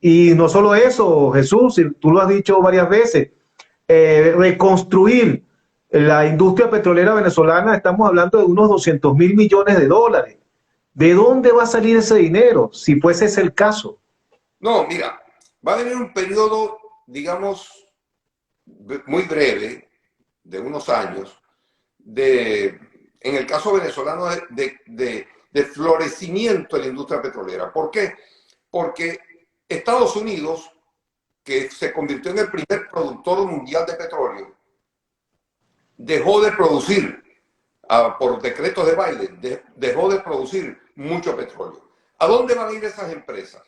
Y no solo eso, Jesús, y tú lo has dicho varias veces, reconstruir la industria petrolera venezolana, estamos hablando de unos 200.000 millones de dólares. ¿De dónde va a salir ese dinero, si fuese ese el caso? No, mira, va a venir un periodo, digamos, muy breve, de unos años, en el caso venezolano, de florecimiento de la industria petrolera. ¿Por qué? Porque Estados Unidos, que se convirtió en el primer productor mundial de petróleo, dejó de producir, por decretos de Biden, dejó de producir mucho petróleo. ¿A dónde van a ir esas empresas?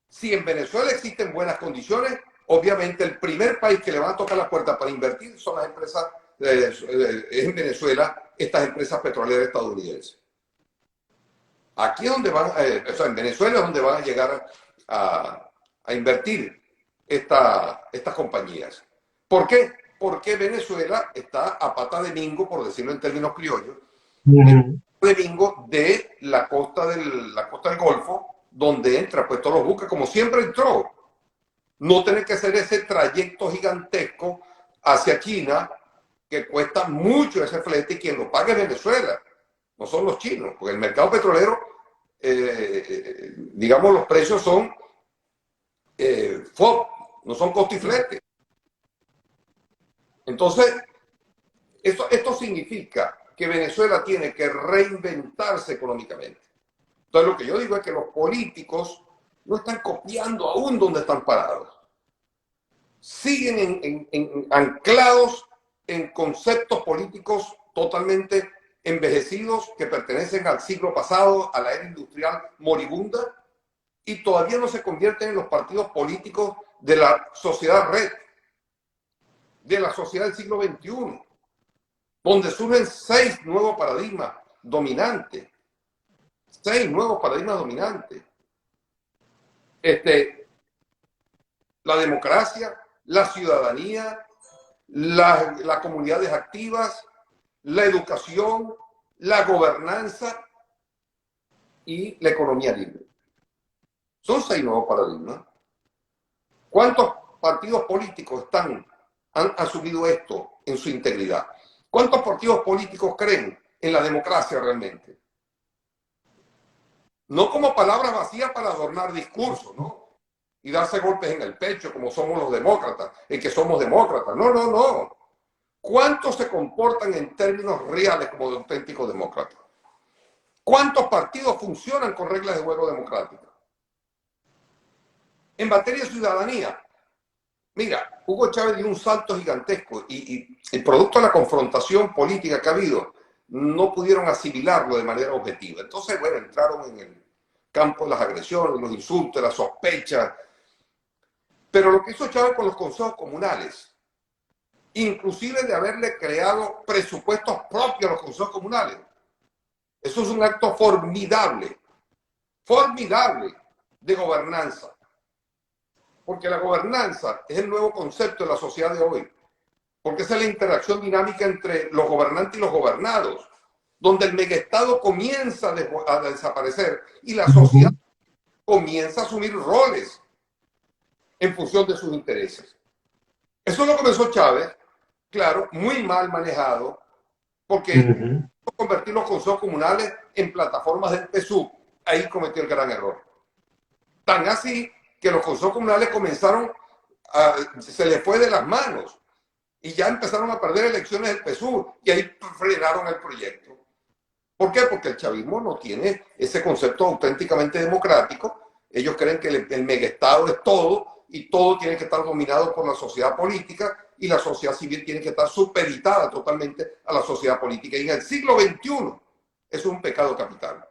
Si en Venezuela existen buenas condiciones, obviamente el primer país que le van a tocar la puerta para invertir son las empresas en Venezuela, estas empresas petroleras estadounidenses. Aquí es donde van, o sea, en Venezuela es donde van a llegar a invertir estas compañías. ¿Por qué? Porque Venezuela está a pata de mingo, por decirlo en términos criollos, Mm. de bingo de la costa del Golfo, donde entra pues todos los buques, como siempre entró. No tener que hacer ese trayecto gigantesco hacia China, que cuesta mucho ese flete, y quien lo paga es Venezuela, no son los chinos, porque el mercado petrolero, digamos, los precios son FOB, no son costo y flete. Entonces, esto significa que Venezuela tiene que reinventarse económicamente. Entonces, lo que yo digo es que los políticos no están copiando aún donde están parados. Siguen anclados en conceptos políticos totalmente envejecidos que pertenecen al siglo pasado, a la era industrial moribunda, y todavía no se convierten en los partidos políticos de la sociedad red, de la sociedad del siglo XXI, donde surgen 6 nuevos paradigmas dominantes. 6 nuevos paradigmas dominantes. La democracia, la ciudadanía, las comunidades activas, la educación, la gobernanza y la economía libre. Son 6 nuevos paradigmas. ¿Cuántos partidos políticos han asumido esto en su integridad? ¿Cuántos partidos políticos creen en la democracia realmente? No como palabras vacías para adornar discursos, ¿no? Y darse golpes en el pecho como somos los demócratas, en que somos demócratas. No, no, no. ¿Cuántos se comportan en términos reales como de auténticos demócratas? ¿Cuántos partidos funcionan con reglas de juego democráticas? En materia de ciudadanía, mira, Hugo Chávez dio un salto gigantesco y el producto de la confrontación política que ha habido, no pudieron asimilarlo de manera objetiva. Entonces, bueno, entraron en el campo de las agresiones, los insultos, las sospechas. Pero lo que hizo Chávez con los consejos comunales, inclusive de haberle creado presupuestos propios a los consejos comunales. Eso es un acto formidable, formidable de gobernanza. Porque la gobernanza es el nuevo concepto de la sociedad de hoy. Porque esa es la interacción dinámica entre los gobernantes y los gobernados, donde el megaestado comienza a desaparecer y la sociedad comienza a asumir roles en función de sus intereses. Eso lo comenzó Chávez, claro, muy mal manejado, porque convertir los consejos comunales en plataformas del PSUV, ahí cometió el gran error. Tan así que los consejos comunales se les fue de las manos y ya empezaron a perder elecciones del PSUV y ahí frenaron el proyecto. ¿Por qué? Porque el chavismo no tiene ese concepto auténticamente democrático. Ellos creen que el megaestado es todo y todo tiene que estar dominado por la sociedad política y la sociedad civil tiene que estar supeditada totalmente a la sociedad política. Y en el siglo XXI eso es un pecado capital.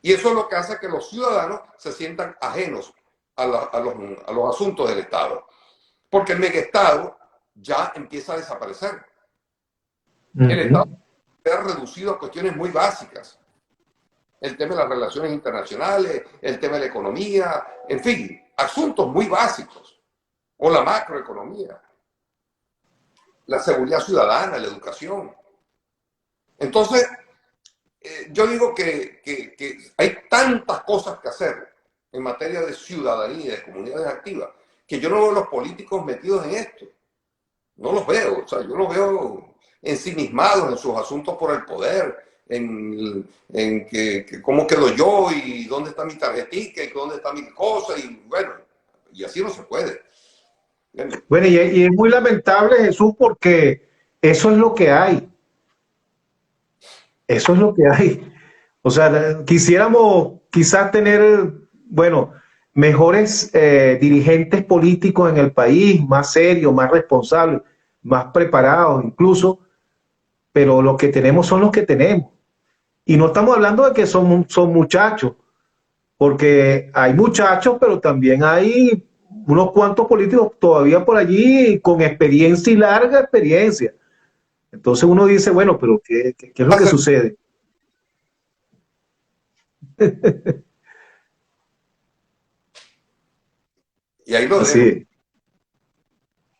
Y eso es lo que hace que los ciudadanos se sientan ajenos a los asuntos del Estado. Porque el megaestado ya empieza a desaparecer. El Estado se ha reducido a cuestiones muy básicas. El tema de las relaciones internacionales, el tema de la economía, en fin, asuntos muy básicos. O la macroeconomía, la seguridad ciudadana, la educación. Entonces, yo digo que hay tantas cosas que hacer en materia de ciudadanía y de comunidades activas que yo no veo a los políticos metidos en esto. No los veo, o sea, yo los veo ensimismados en sus asuntos por el poder, en cómo quedo yo y dónde está mi tarjetita y dónde está mi cosa y bueno, y así no se puede. Bueno, y es muy lamentable, Jesús, porque eso es lo que hay. Eso es lo que hay. O sea, quisiéramos quizás tener, bueno, mejores dirigentes políticos en el país, más serios, más responsables, más preparados incluso, pero lo que tenemos son los que tenemos. Y no estamos hablando de que son muchachos, porque hay muchachos, pero también hay unos cuantos políticos todavía por allí con experiencia y larga experiencia. Entonces uno dice, bueno, pero ¿qué es lo que sucede? Y ahí lo Así dejo.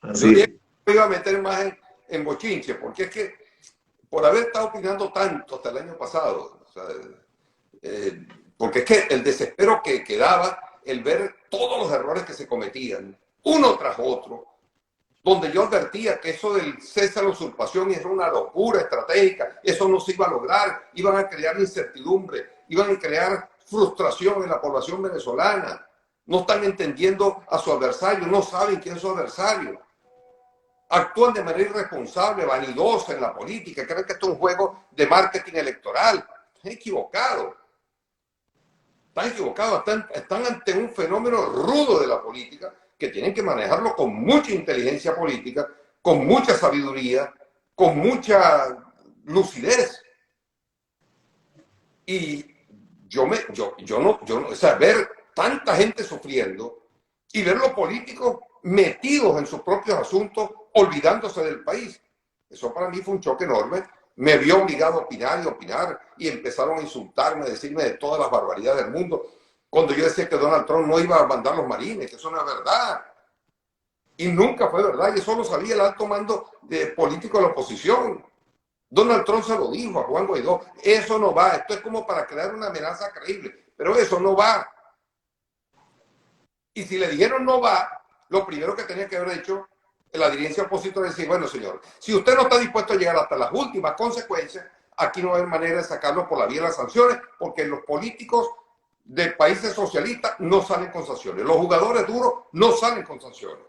es. Así es. Yo me iba a meter más en bochinche, porque es que por haber estado opinando tanto hasta el año pasado, o sea, porque es que el desespero que quedaba, el ver todos los errores que se cometían, uno tras otro, donde yo advertía que eso del cese a la usurpación era una locura estratégica, eso no se iba a lograr, iban a crear incertidumbre, iban a crear frustración en la población venezolana, no están entendiendo a su adversario, no saben quién es su adversario. Actúan de manera irresponsable, vanidosa en la política, creen que esto es un juego de marketing electoral. Están equivocados. Están ante un fenómeno rudo de la política que tienen que manejarlo con mucha inteligencia política, con mucha sabiduría, con mucha lucidez. Y o sea, ver tanta gente sufriendo y ver los políticos metidos en sus propios asuntos, olvidándose del país. Eso para mí fue un choque enorme. Me vio obligado a opinar y opinar y empezaron a insultarme, a decirme de todas las barbaridades del mundo. Cuando yo decía que Donald Trump no iba a mandar los marines, que eso no es verdad. Y nunca fue verdad. Y eso lo sabía el alto mando de político de la oposición. Donald Trump se lo dijo a Juan Guaidó. Eso no va. Esto es como para crear una amenaza creíble. Pero eso no va. Y si le dijeron no va, lo primero que tenía que haber hecho la dirigencia opositora es decir, bueno, señor, si usted no está dispuesto a llegar hasta las últimas consecuencias, aquí no va a haber manera de sacarlo por la vía de las sanciones, porque los políticos de países socialistas no salen con sanciones. Los jugadores duros no salen con sanciones.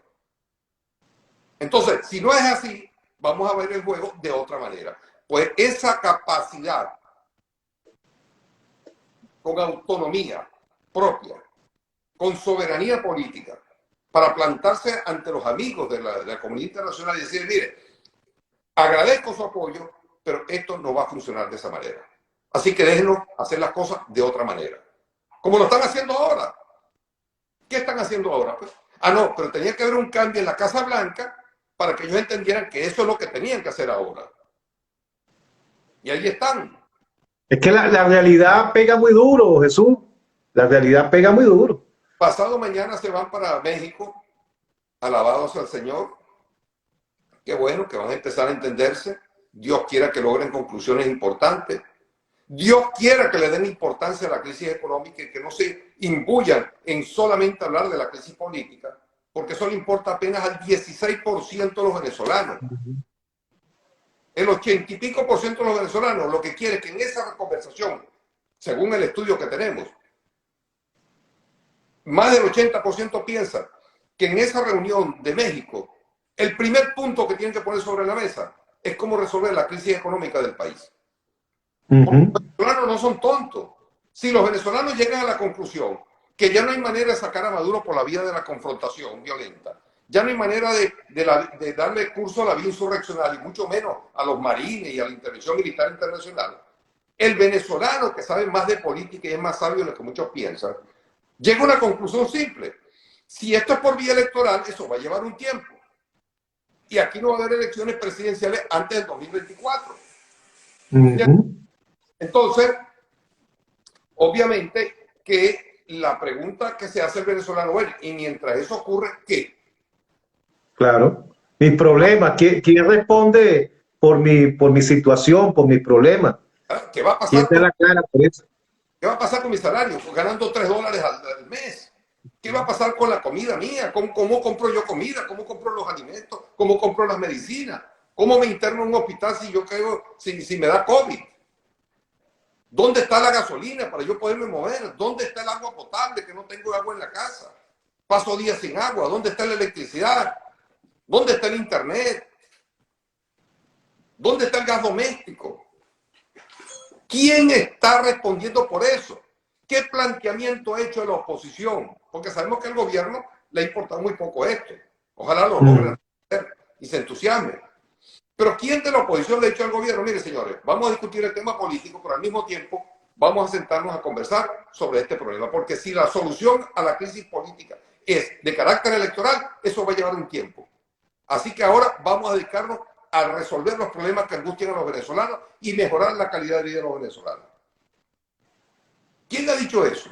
Entonces, si no es así, vamos a ver el juego de otra manera. Pues esa capacidad con autonomía propia, con soberanía política, para plantarse ante los amigos de la comunidad internacional y decir, mire, agradezco su apoyo, pero esto no va a funcionar de esa manera. Así que déjenos hacer las cosas de otra manera. Como lo están haciendo ahora. ¿Qué están haciendo ahora? Pues, no, pero tenía que haber un cambio en la Casa Blanca para que ellos entendieran que eso es lo que tenían que hacer ahora. Y ahí están. Es que la realidad pega muy duro, Jesús. La realidad pega muy duro. Pasado mañana se van para México, alabados al Señor. Qué bueno que van a empezar a entenderse. Dios quiera que logren conclusiones importantes. Dios quiera que le den importancia a la crisis económica y que no se imbuyan en solamente hablar de la crisis política, porque eso le importa apenas al 16% de los venezolanos. El 80 y pico por ciento de los venezolanos lo que quiere es que en esa conversación, según el estudio que tenemos, más del 80% piensa que en esa reunión de México, el primer punto que tienen que poner sobre la mesa es cómo resolver la crisis económica del país. Porque los venezolanos no son tontos. Si los venezolanos llegan a la conclusión que ya no hay manera de sacar a Maduro por la vía de la confrontación violenta, ya no hay manera de darle curso a la vía insurreccional y mucho menos a los marines y a la intervención militar internacional, el venezolano que sabe más de política y es más sabio de lo que muchos piensan, llega a una conclusión simple. Si esto es por vía electoral, eso va a llevar un tiempo. Y aquí no va a haber elecciones presidenciales antes del 2024. Entonces, obviamente que la pregunta que se hace el venezolano, bueno, y mientras eso ocurre, ¿qué? Claro. Mis problemas. ¿Quién responde por mi situación, por mis problemas? ¿Qué va a ¿Quién pasar te la cara por eso? ¿Qué va a pasar con mi salario? Pues ganando $3 al mes. ¿Qué va a pasar con la comida mía? ¿Cómo compro yo comida? ¿Cómo compro los alimentos? ¿Cómo compro las medicinas? ¿Cómo me interno en un hospital si yo caigo, si me da COVID? ¿Dónde está la gasolina para yo poderme mover? ¿Dónde está el agua potable que no tengo agua en la casa? Paso días sin agua. ¿Dónde está la electricidad? ¿Dónde está el internet? ¿Dónde está el gas doméstico? ¿Quién está respondiendo por eso? ¿Qué planteamiento ha hecho la oposición? Porque sabemos que al gobierno le ha importado muy poco esto. Ojalá lo logren hacer y se entusiasme. Pero ¿quién de la oposición le ha dicho al gobierno? Mire, señores, vamos a discutir el tema político, pero al mismo tiempo vamos a sentarnos a conversar sobre este problema. Porque si la solución a la crisis política es de carácter electoral, eso va a llevar un tiempo. Así que ahora vamos a dedicarnos a resolver los problemas que angustian a los venezolanos y mejorar la calidad de vida de los venezolanos. ¿Quién ha dicho eso?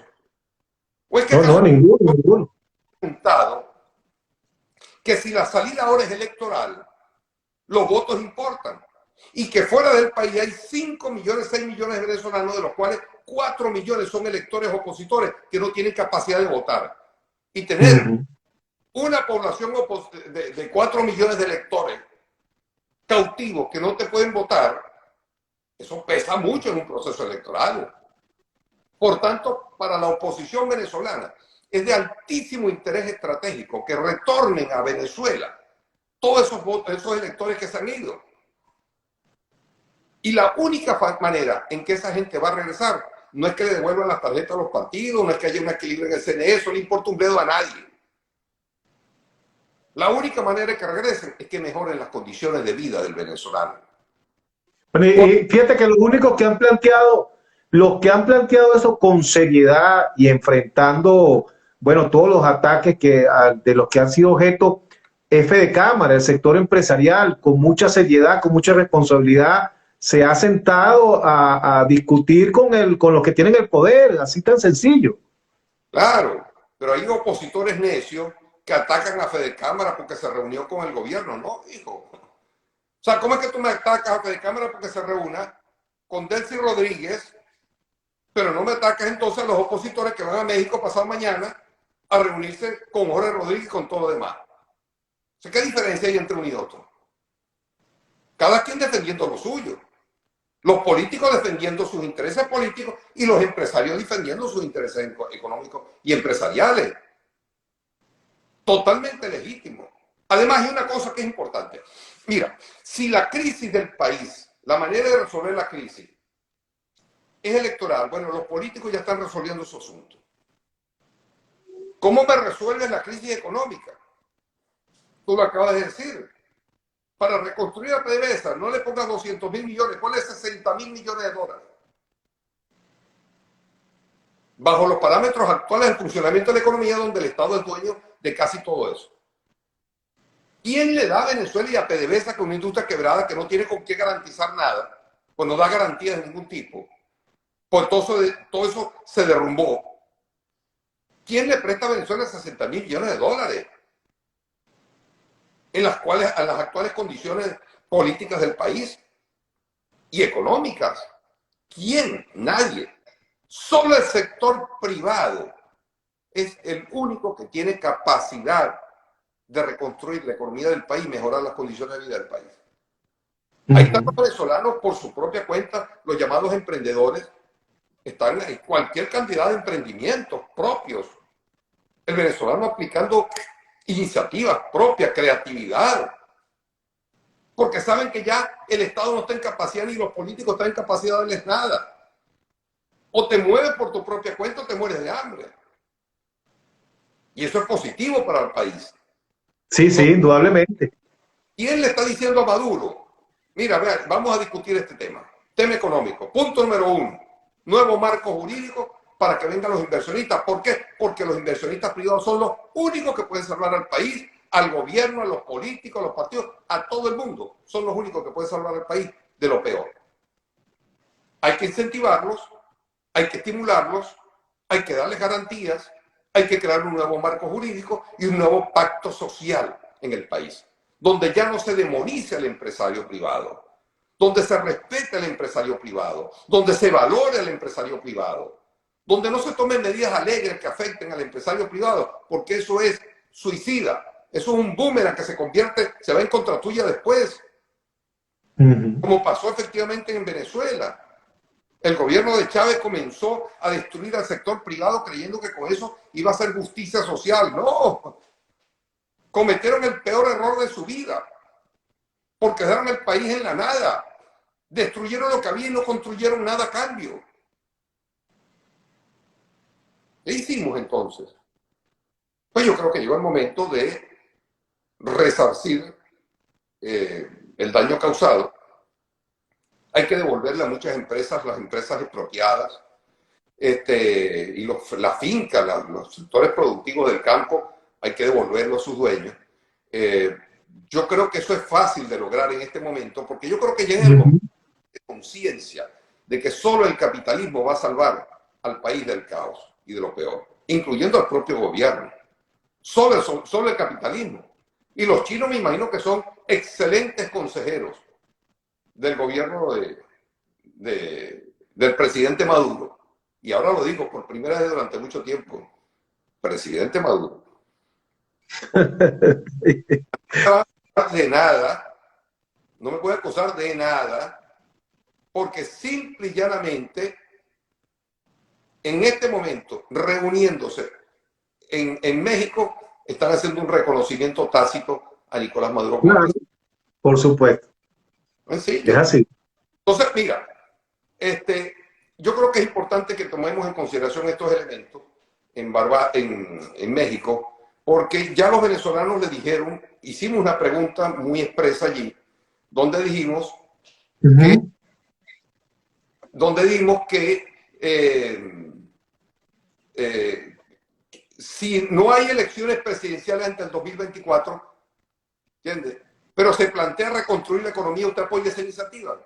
¿O es que No, ninguno. Preguntado que si la salida ahora es electoral, los votos importan? Y que fuera del país hay 5 millones, 6 millones de venezolanos, de los cuales 4 millones son electores opositores que no tienen capacidad de votar. Y tener una población de 4 millones de electores cautivos que no te pueden votar, eso pesa mucho en un proceso electoral. Por tanto, para la oposición venezolana es de altísimo interés estratégico que retornen a Venezuela todos esos votos, esos electores que se han ido. Y la única manera en que esa gente va a regresar no es que le devuelvan las tarjetas a los partidos, no es que haya un equilibrio en el CNE, eso no le importa un bledo a nadie. La única manera de que regresen es que mejoren las condiciones de vida del venezolano. Bueno, y fíjate que los que han planteado eso con seriedad y enfrentando, bueno, todos los ataques de los que han sido objeto, de Cámara, el sector empresarial, con mucha seriedad, con mucha responsabilidad, se ha sentado a discutir con los que tienen el poder, así tan sencillo. Claro, pero hay opositores necios que atacan a Fedecámara porque se reunió con el gobierno. No, hijo. O sea, ¿cómo es que tú me atacas a Fedecámara porque se reúna con Delcy Rodríguez, pero no me atacas entonces a los opositores que van a México pasado mañana a reunirse con Jorge Rodríguez y con todo lo demás? O sea, ¿qué diferencia hay entre uno y otro? Cada quien defendiendo lo suyo. Los políticos defendiendo sus intereses políticos y los empresarios defendiendo sus intereses económicos y empresariales. Totalmente legítimo. Además, hay una cosa que es importante. Mira, si la crisis del país, la manera de resolver la crisis es electoral, bueno, los políticos ya están resolviendo su asunto. ¿Cómo me resuelves la crisis económica? Tú lo acabas de decir. Para reconstruir a PDVSA, no le pongas 200.000 millones, ponle 60.000 millones de dólares. Bajo los parámetros actuales del funcionamiento de la economía, donde el Estado es dueño de casi todo eso. ¿Quién le da a Venezuela y a PDVSA, con una industria quebrada que no tiene con qué garantizar nada? Pues no da garantías de ningún tipo. Pues todo eso se derrumbó. ¿Quién le presta a Venezuela 60.000 millones de dólares? En las cuales, a las actuales condiciones políticas del país y económicas. ¿Quién? Nadie. Solo el sector privado es el único que tiene capacidad de reconstruir la economía del país y mejorar las condiciones de vida del país. Ahí están los venezolanos por su propia cuenta, los llamados emprendedores, están en cualquier cantidad de emprendimientos propios. El venezolano aplicando iniciativas propias, creatividad, porque saben que ya el Estado no está en capacidad, ni los políticos están en capacidad de darles nada. O te mueves por tu propia cuenta o te mueres de hambre. Y eso es positivo para el país. Sí, sí, indudablemente. ¿Quién le está diciendo a Maduro? Mira, vean, vamos a discutir este tema. Tema económico. Punto número 1. Nuevo marco jurídico para que vengan los inversionistas. ¿Por qué? Porque los inversionistas privados son los únicos que pueden salvar al país, al gobierno, a los políticos, a los partidos, a todo el mundo. Son los únicos que pueden salvar al país de lo peor. Hay que incentivarlos, hay que estimularlos, hay que darles garantías, hay que crear un nuevo marco jurídico y un nuevo pacto social en el país, donde ya no se demonice al empresario privado, donde se respete al empresario privado, donde se valore al empresario privado, donde no se tomen medidas alegres que afecten al empresario privado, porque eso es suicida, eso es un boomerang que se convierte, se va en contra tuya después, como pasó efectivamente en Venezuela. El gobierno de Chávez comenzó a destruir al sector privado creyendo que con eso iba a hacer justicia social. No, cometieron el peor error de su vida, porque dejaron el país en la nada, destruyeron lo que había y no construyeron nada a cambio. ¿Qué hicimos entonces? Pues yo creo que llegó el momento de resarcir el daño causado. Hay que devolverle a muchas empresas, las empresas expropiadas, y las fincas, los sectores productivos del campo, hay que devolverlo a sus dueños. Yo creo que eso es fácil de lograr en este momento, porque yo creo que llega el momento de conciencia de que solo el capitalismo va a salvar al país del caos y de lo peor, incluyendo al propio gobierno. Solo el capitalismo. Y los chinos me imagino que son excelentes consejeros del gobierno del presidente Maduro. Y ahora lo digo por primera vez durante mucho tiempo. Presidente Maduro. De nada, no me puede acusar de nada, porque simple y llanamente, en este momento, reuniéndose en México, están haciendo un reconocimiento tácito a Nicolás Maduro. Claro, por supuesto. Sencillo. Es así. Entonces, mira, yo creo que es importante que tomemos en consideración estos elementos en México, porque ya los venezolanos le dijeron, hicimos una pregunta muy expresa allí, donde dijimos que si no hay elecciones presidenciales ante el 2024, ¿entiendes? Pero se plantea reconstruir la economía, ¿usted apoya esa iniciativa?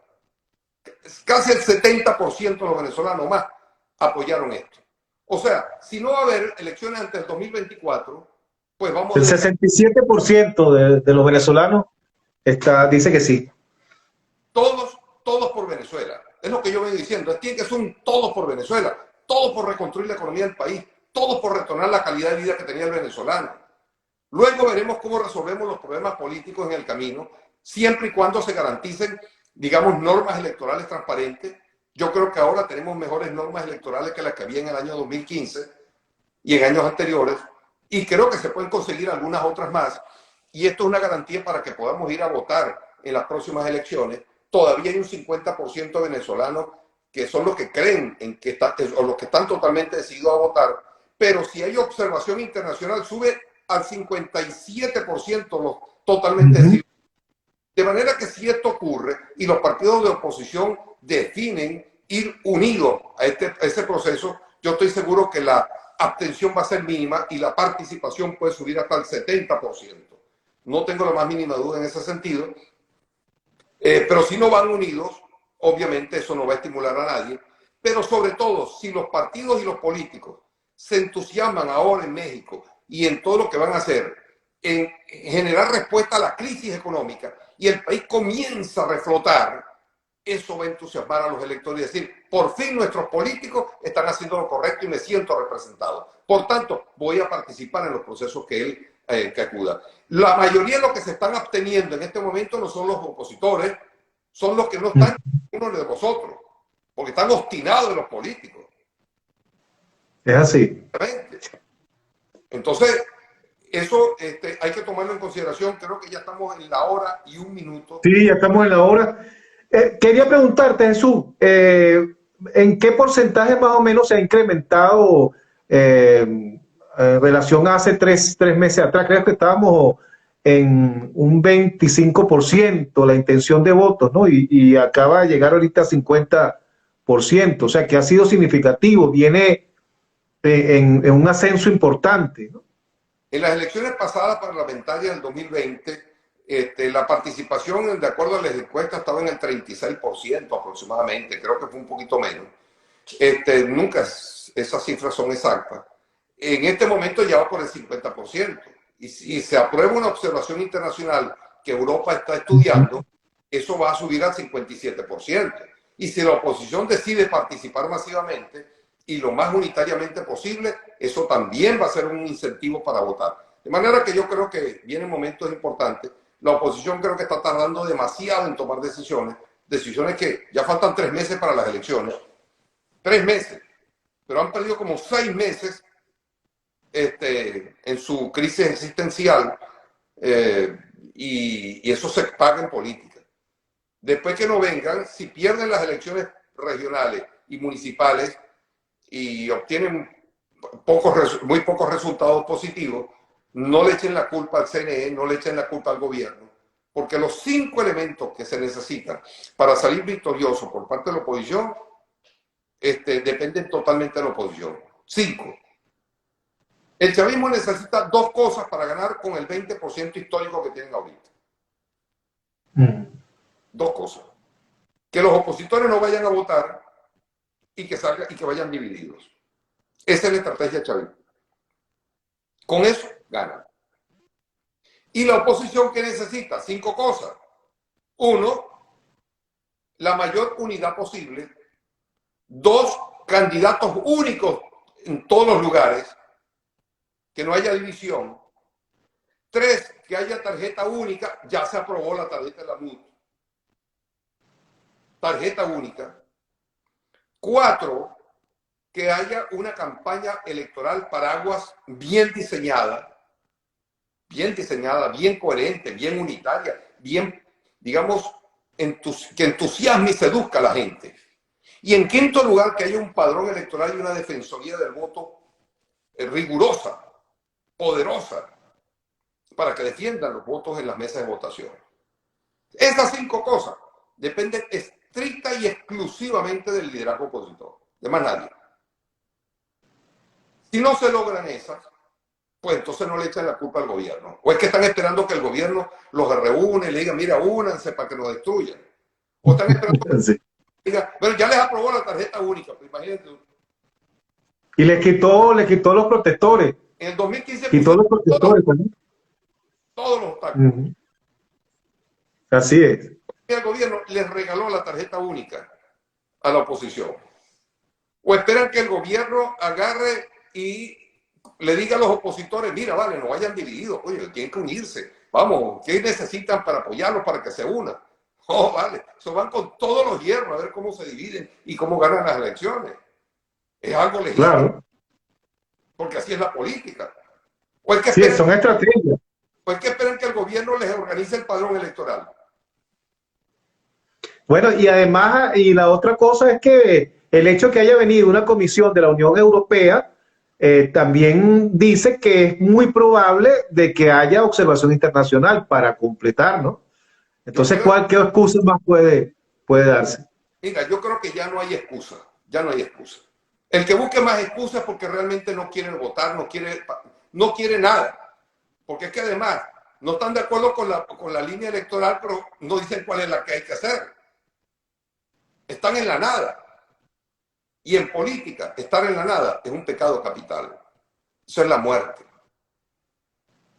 Casi el 70% de los venezolanos más apoyaron esto. O sea, si no va a haber elecciones ante el 2024, pues vamos a... El 67% de los venezolanos dice que sí. Todos por Venezuela. Es lo que yo vengo diciendo. Tiene que ser un todos por Venezuela, todos por reconstruir la economía del país, todos por retornar la calidad de vida que tenía el venezolano. Luego veremos cómo resolvemos los problemas políticos en el camino, siempre y cuando se garanticen, digamos, normas electorales transparentes. Yo creo que ahora tenemos mejores normas electorales que las que había en el año 2015 y en años anteriores, y creo que se pueden conseguir algunas otras más, y esto es una garantía para que podamos ir a votar en las próximas elecciones. Todavía hay un 50% de venezolanos que son los que creen en que o los que están totalmente decididos a votar, pero si hay observación internacional sube al 57% los totalmente decididos. De manera que si esto ocurre y los partidos de oposición definen ir unidos a ese proceso, yo estoy seguro que la abstención va a ser mínima y la participación puede subir hasta el 70%. no tengo la más mínima duda en ese sentido. Pero si no van unidos, obviamente eso no va a estimular a nadie. Pero sobre todo, si los partidos y los políticos se entusiasman ahora en México y en todo lo que van a hacer, en generar respuesta a la crisis económica, y el país comienza a reflotar, eso va a entusiasmar a los electores y decir, por fin nuestros políticos están haciendo lo correcto y me siento representado. Por tanto, voy a participar en los procesos que él que acuda. La mayoría de los que se están absteniendo en este momento no son los opositores, son los que no están uno de vosotros, porque están obstinados de los políticos. Es así. Entonces, eso hay que tomarlo en consideración. Creo que ya estamos en la hora y 1 minuto. Sí, ya estamos en la hora. Quería preguntarte, Jesús, ¿en qué porcentaje más o menos se ha incrementado en relación a hace tres meses atrás? Creo que estábamos en un 25% la intención de votos, ¿no? Y acaba de llegar ahorita a 50%, o sea que ha sido significativo, viene en un ascenso importante, ¿no? En las elecciones pasadas parlamentarias del 2020, la participación, de acuerdo a las encuestas, estaba en el 36% aproximadamente, creo que fue un poquito menos. Nunca esas cifras son exactas. En este momento ya va por el 50%. Y si se aprueba una observación internacional que Europa está estudiando, eso va a subir al 57%. Y si la oposición decide participar masivamente y lo más unitariamente posible, eso también va a ser un incentivo para votar. De manera que yo creo que vienen momentos importantes. La oposición creo que está tardando demasiado en tomar decisiones que ya faltan 3 meses para las elecciones. 3 meses, pero han perdido como 6 meses en su crisis existencial, y eso se paga en política. Después que no vengan, si pierden las elecciones regionales y municipales y obtienen muy pocos resultados positivos, no le echen la culpa al CNE, no le echen la culpa al gobierno, porque los 5 elementos que se necesitan para salir victorioso por parte de la oposición dependen totalmente de la oposición. 5. El chavismo necesita 2 cosas para ganar con el 20% histórico que tienen ahorita. 2 cosas. Que los opositores no vayan a votar y que vayan divididos. Esa es la estrategia chavismo. Con eso ganan. Y la oposición, ¿qué necesita? 5 cosas. 1, la mayor unidad posible. 2, candidatos únicos en todos los lugares, que no haya división. 3, que haya tarjeta única. Ya se aprobó la tarjeta de la MUD. Tarjeta única. 4, que haya una campaña electoral paraguas bien diseñada, bien coherente, bien unitaria, bien, digamos, que entusiasme y seduzca a la gente. Y en 5.º lugar, que haya un padrón electoral y una defensoría del voto rigurosa, poderosa, para que defiendan los votos en las mesas de votación. Esas 5 cosas dependen estricta y exclusivamente del liderazgo opositor, de más nadie. Si no se logran esas, pues entonces no le echan la culpa al gobierno. O es que están esperando que el gobierno los reúne y le diga, mira, únanse para que nos destruyan. O están esperando que diga, pero ya les aprobó la tarjeta única, pues imagínate. Y le quitó los protectores. En el 2015 quitó los protectores, todos los obstáculos. Así es. El gobierno les regaló la tarjeta única a la oposición. O esperan que el gobierno agarre y le diga a los opositores, mira, vale, no vayan divididos, oye, tienen que unirse, vamos, ¿qué necesitan para apoyarlos, para que se unan? Oh, vale, eso van con todos los hierros a ver cómo se dividen y cómo ganan las elecciones. Es algo legítimo, claro, porque así es la política. O es que sí, son estrategias. O es que esperan que el gobierno les organice el padrón electoral. Bueno, y además, y la otra cosa es que el hecho de que haya venido una comisión de la Unión Europea también dice que es muy probable de que haya observación internacional para completar, ¿no? Entonces, ¿qué excusa más puede darse? Mira, yo creo que ya no hay excusa, ya no hay excusa. El que busque más excusas porque realmente no quiere votar, no quiere nada. Porque es que además no están de acuerdo con la línea electoral, pero no dicen cuál es la que hay que hacer. Están en la nada. Y en política, estar en la nada es un pecado capital. Eso es la muerte.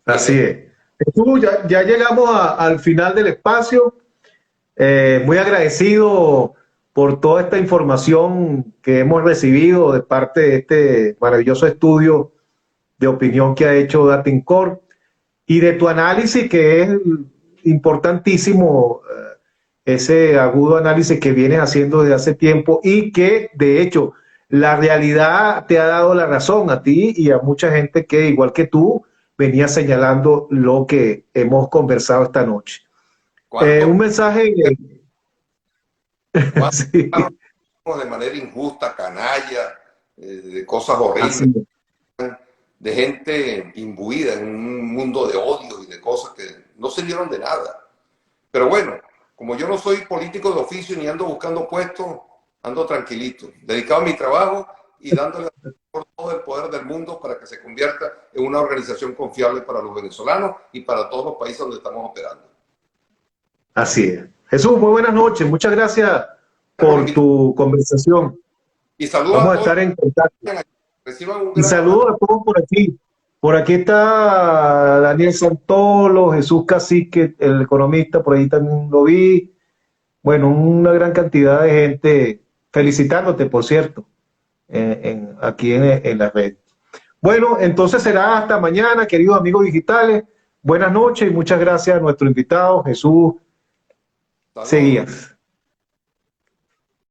Así es. Jesús, ya llegamos al final del espacio. Muy agradecido por toda esta información que hemos recibido de parte de este maravilloso estudio de opinión que ha hecho Datincorp y de tu análisis, que es importantísimo, ese agudo análisis que vienes haciendo desde hace tiempo y que, de hecho, la realidad te ha dado la razón a ti y a mucha gente que, igual que tú, venía señalando lo que hemos conversado esta noche. Un mensaje... Sí. De manera injusta, canalla, de cosas horribles, de gente imbuida en un mundo de odio y de cosas que no se dieron de nada. Pero bueno, como yo no soy político de oficio ni ando buscando puestos, ando tranquilito, dedicado a mi trabajo y dándole por todo el poder del mundo para que se convierta en una organización confiable para los venezolanos y para todos los países donde estamos operando. Así es. Jesús, muy buenas noches. Muchas gracias por tu conversación. Y saludos. Vamos a estar en contacto. Y saludos a todos por aquí. Por aquí está Daniel Santolo, Jesús Cacique, el economista, por ahí también lo vi. Bueno, una gran cantidad de gente felicitándote, por cierto, aquí en la red. Bueno, entonces será hasta mañana, queridos amigos digitales. Buenas noches y muchas gracias a nuestro invitado, Jesús Seguías.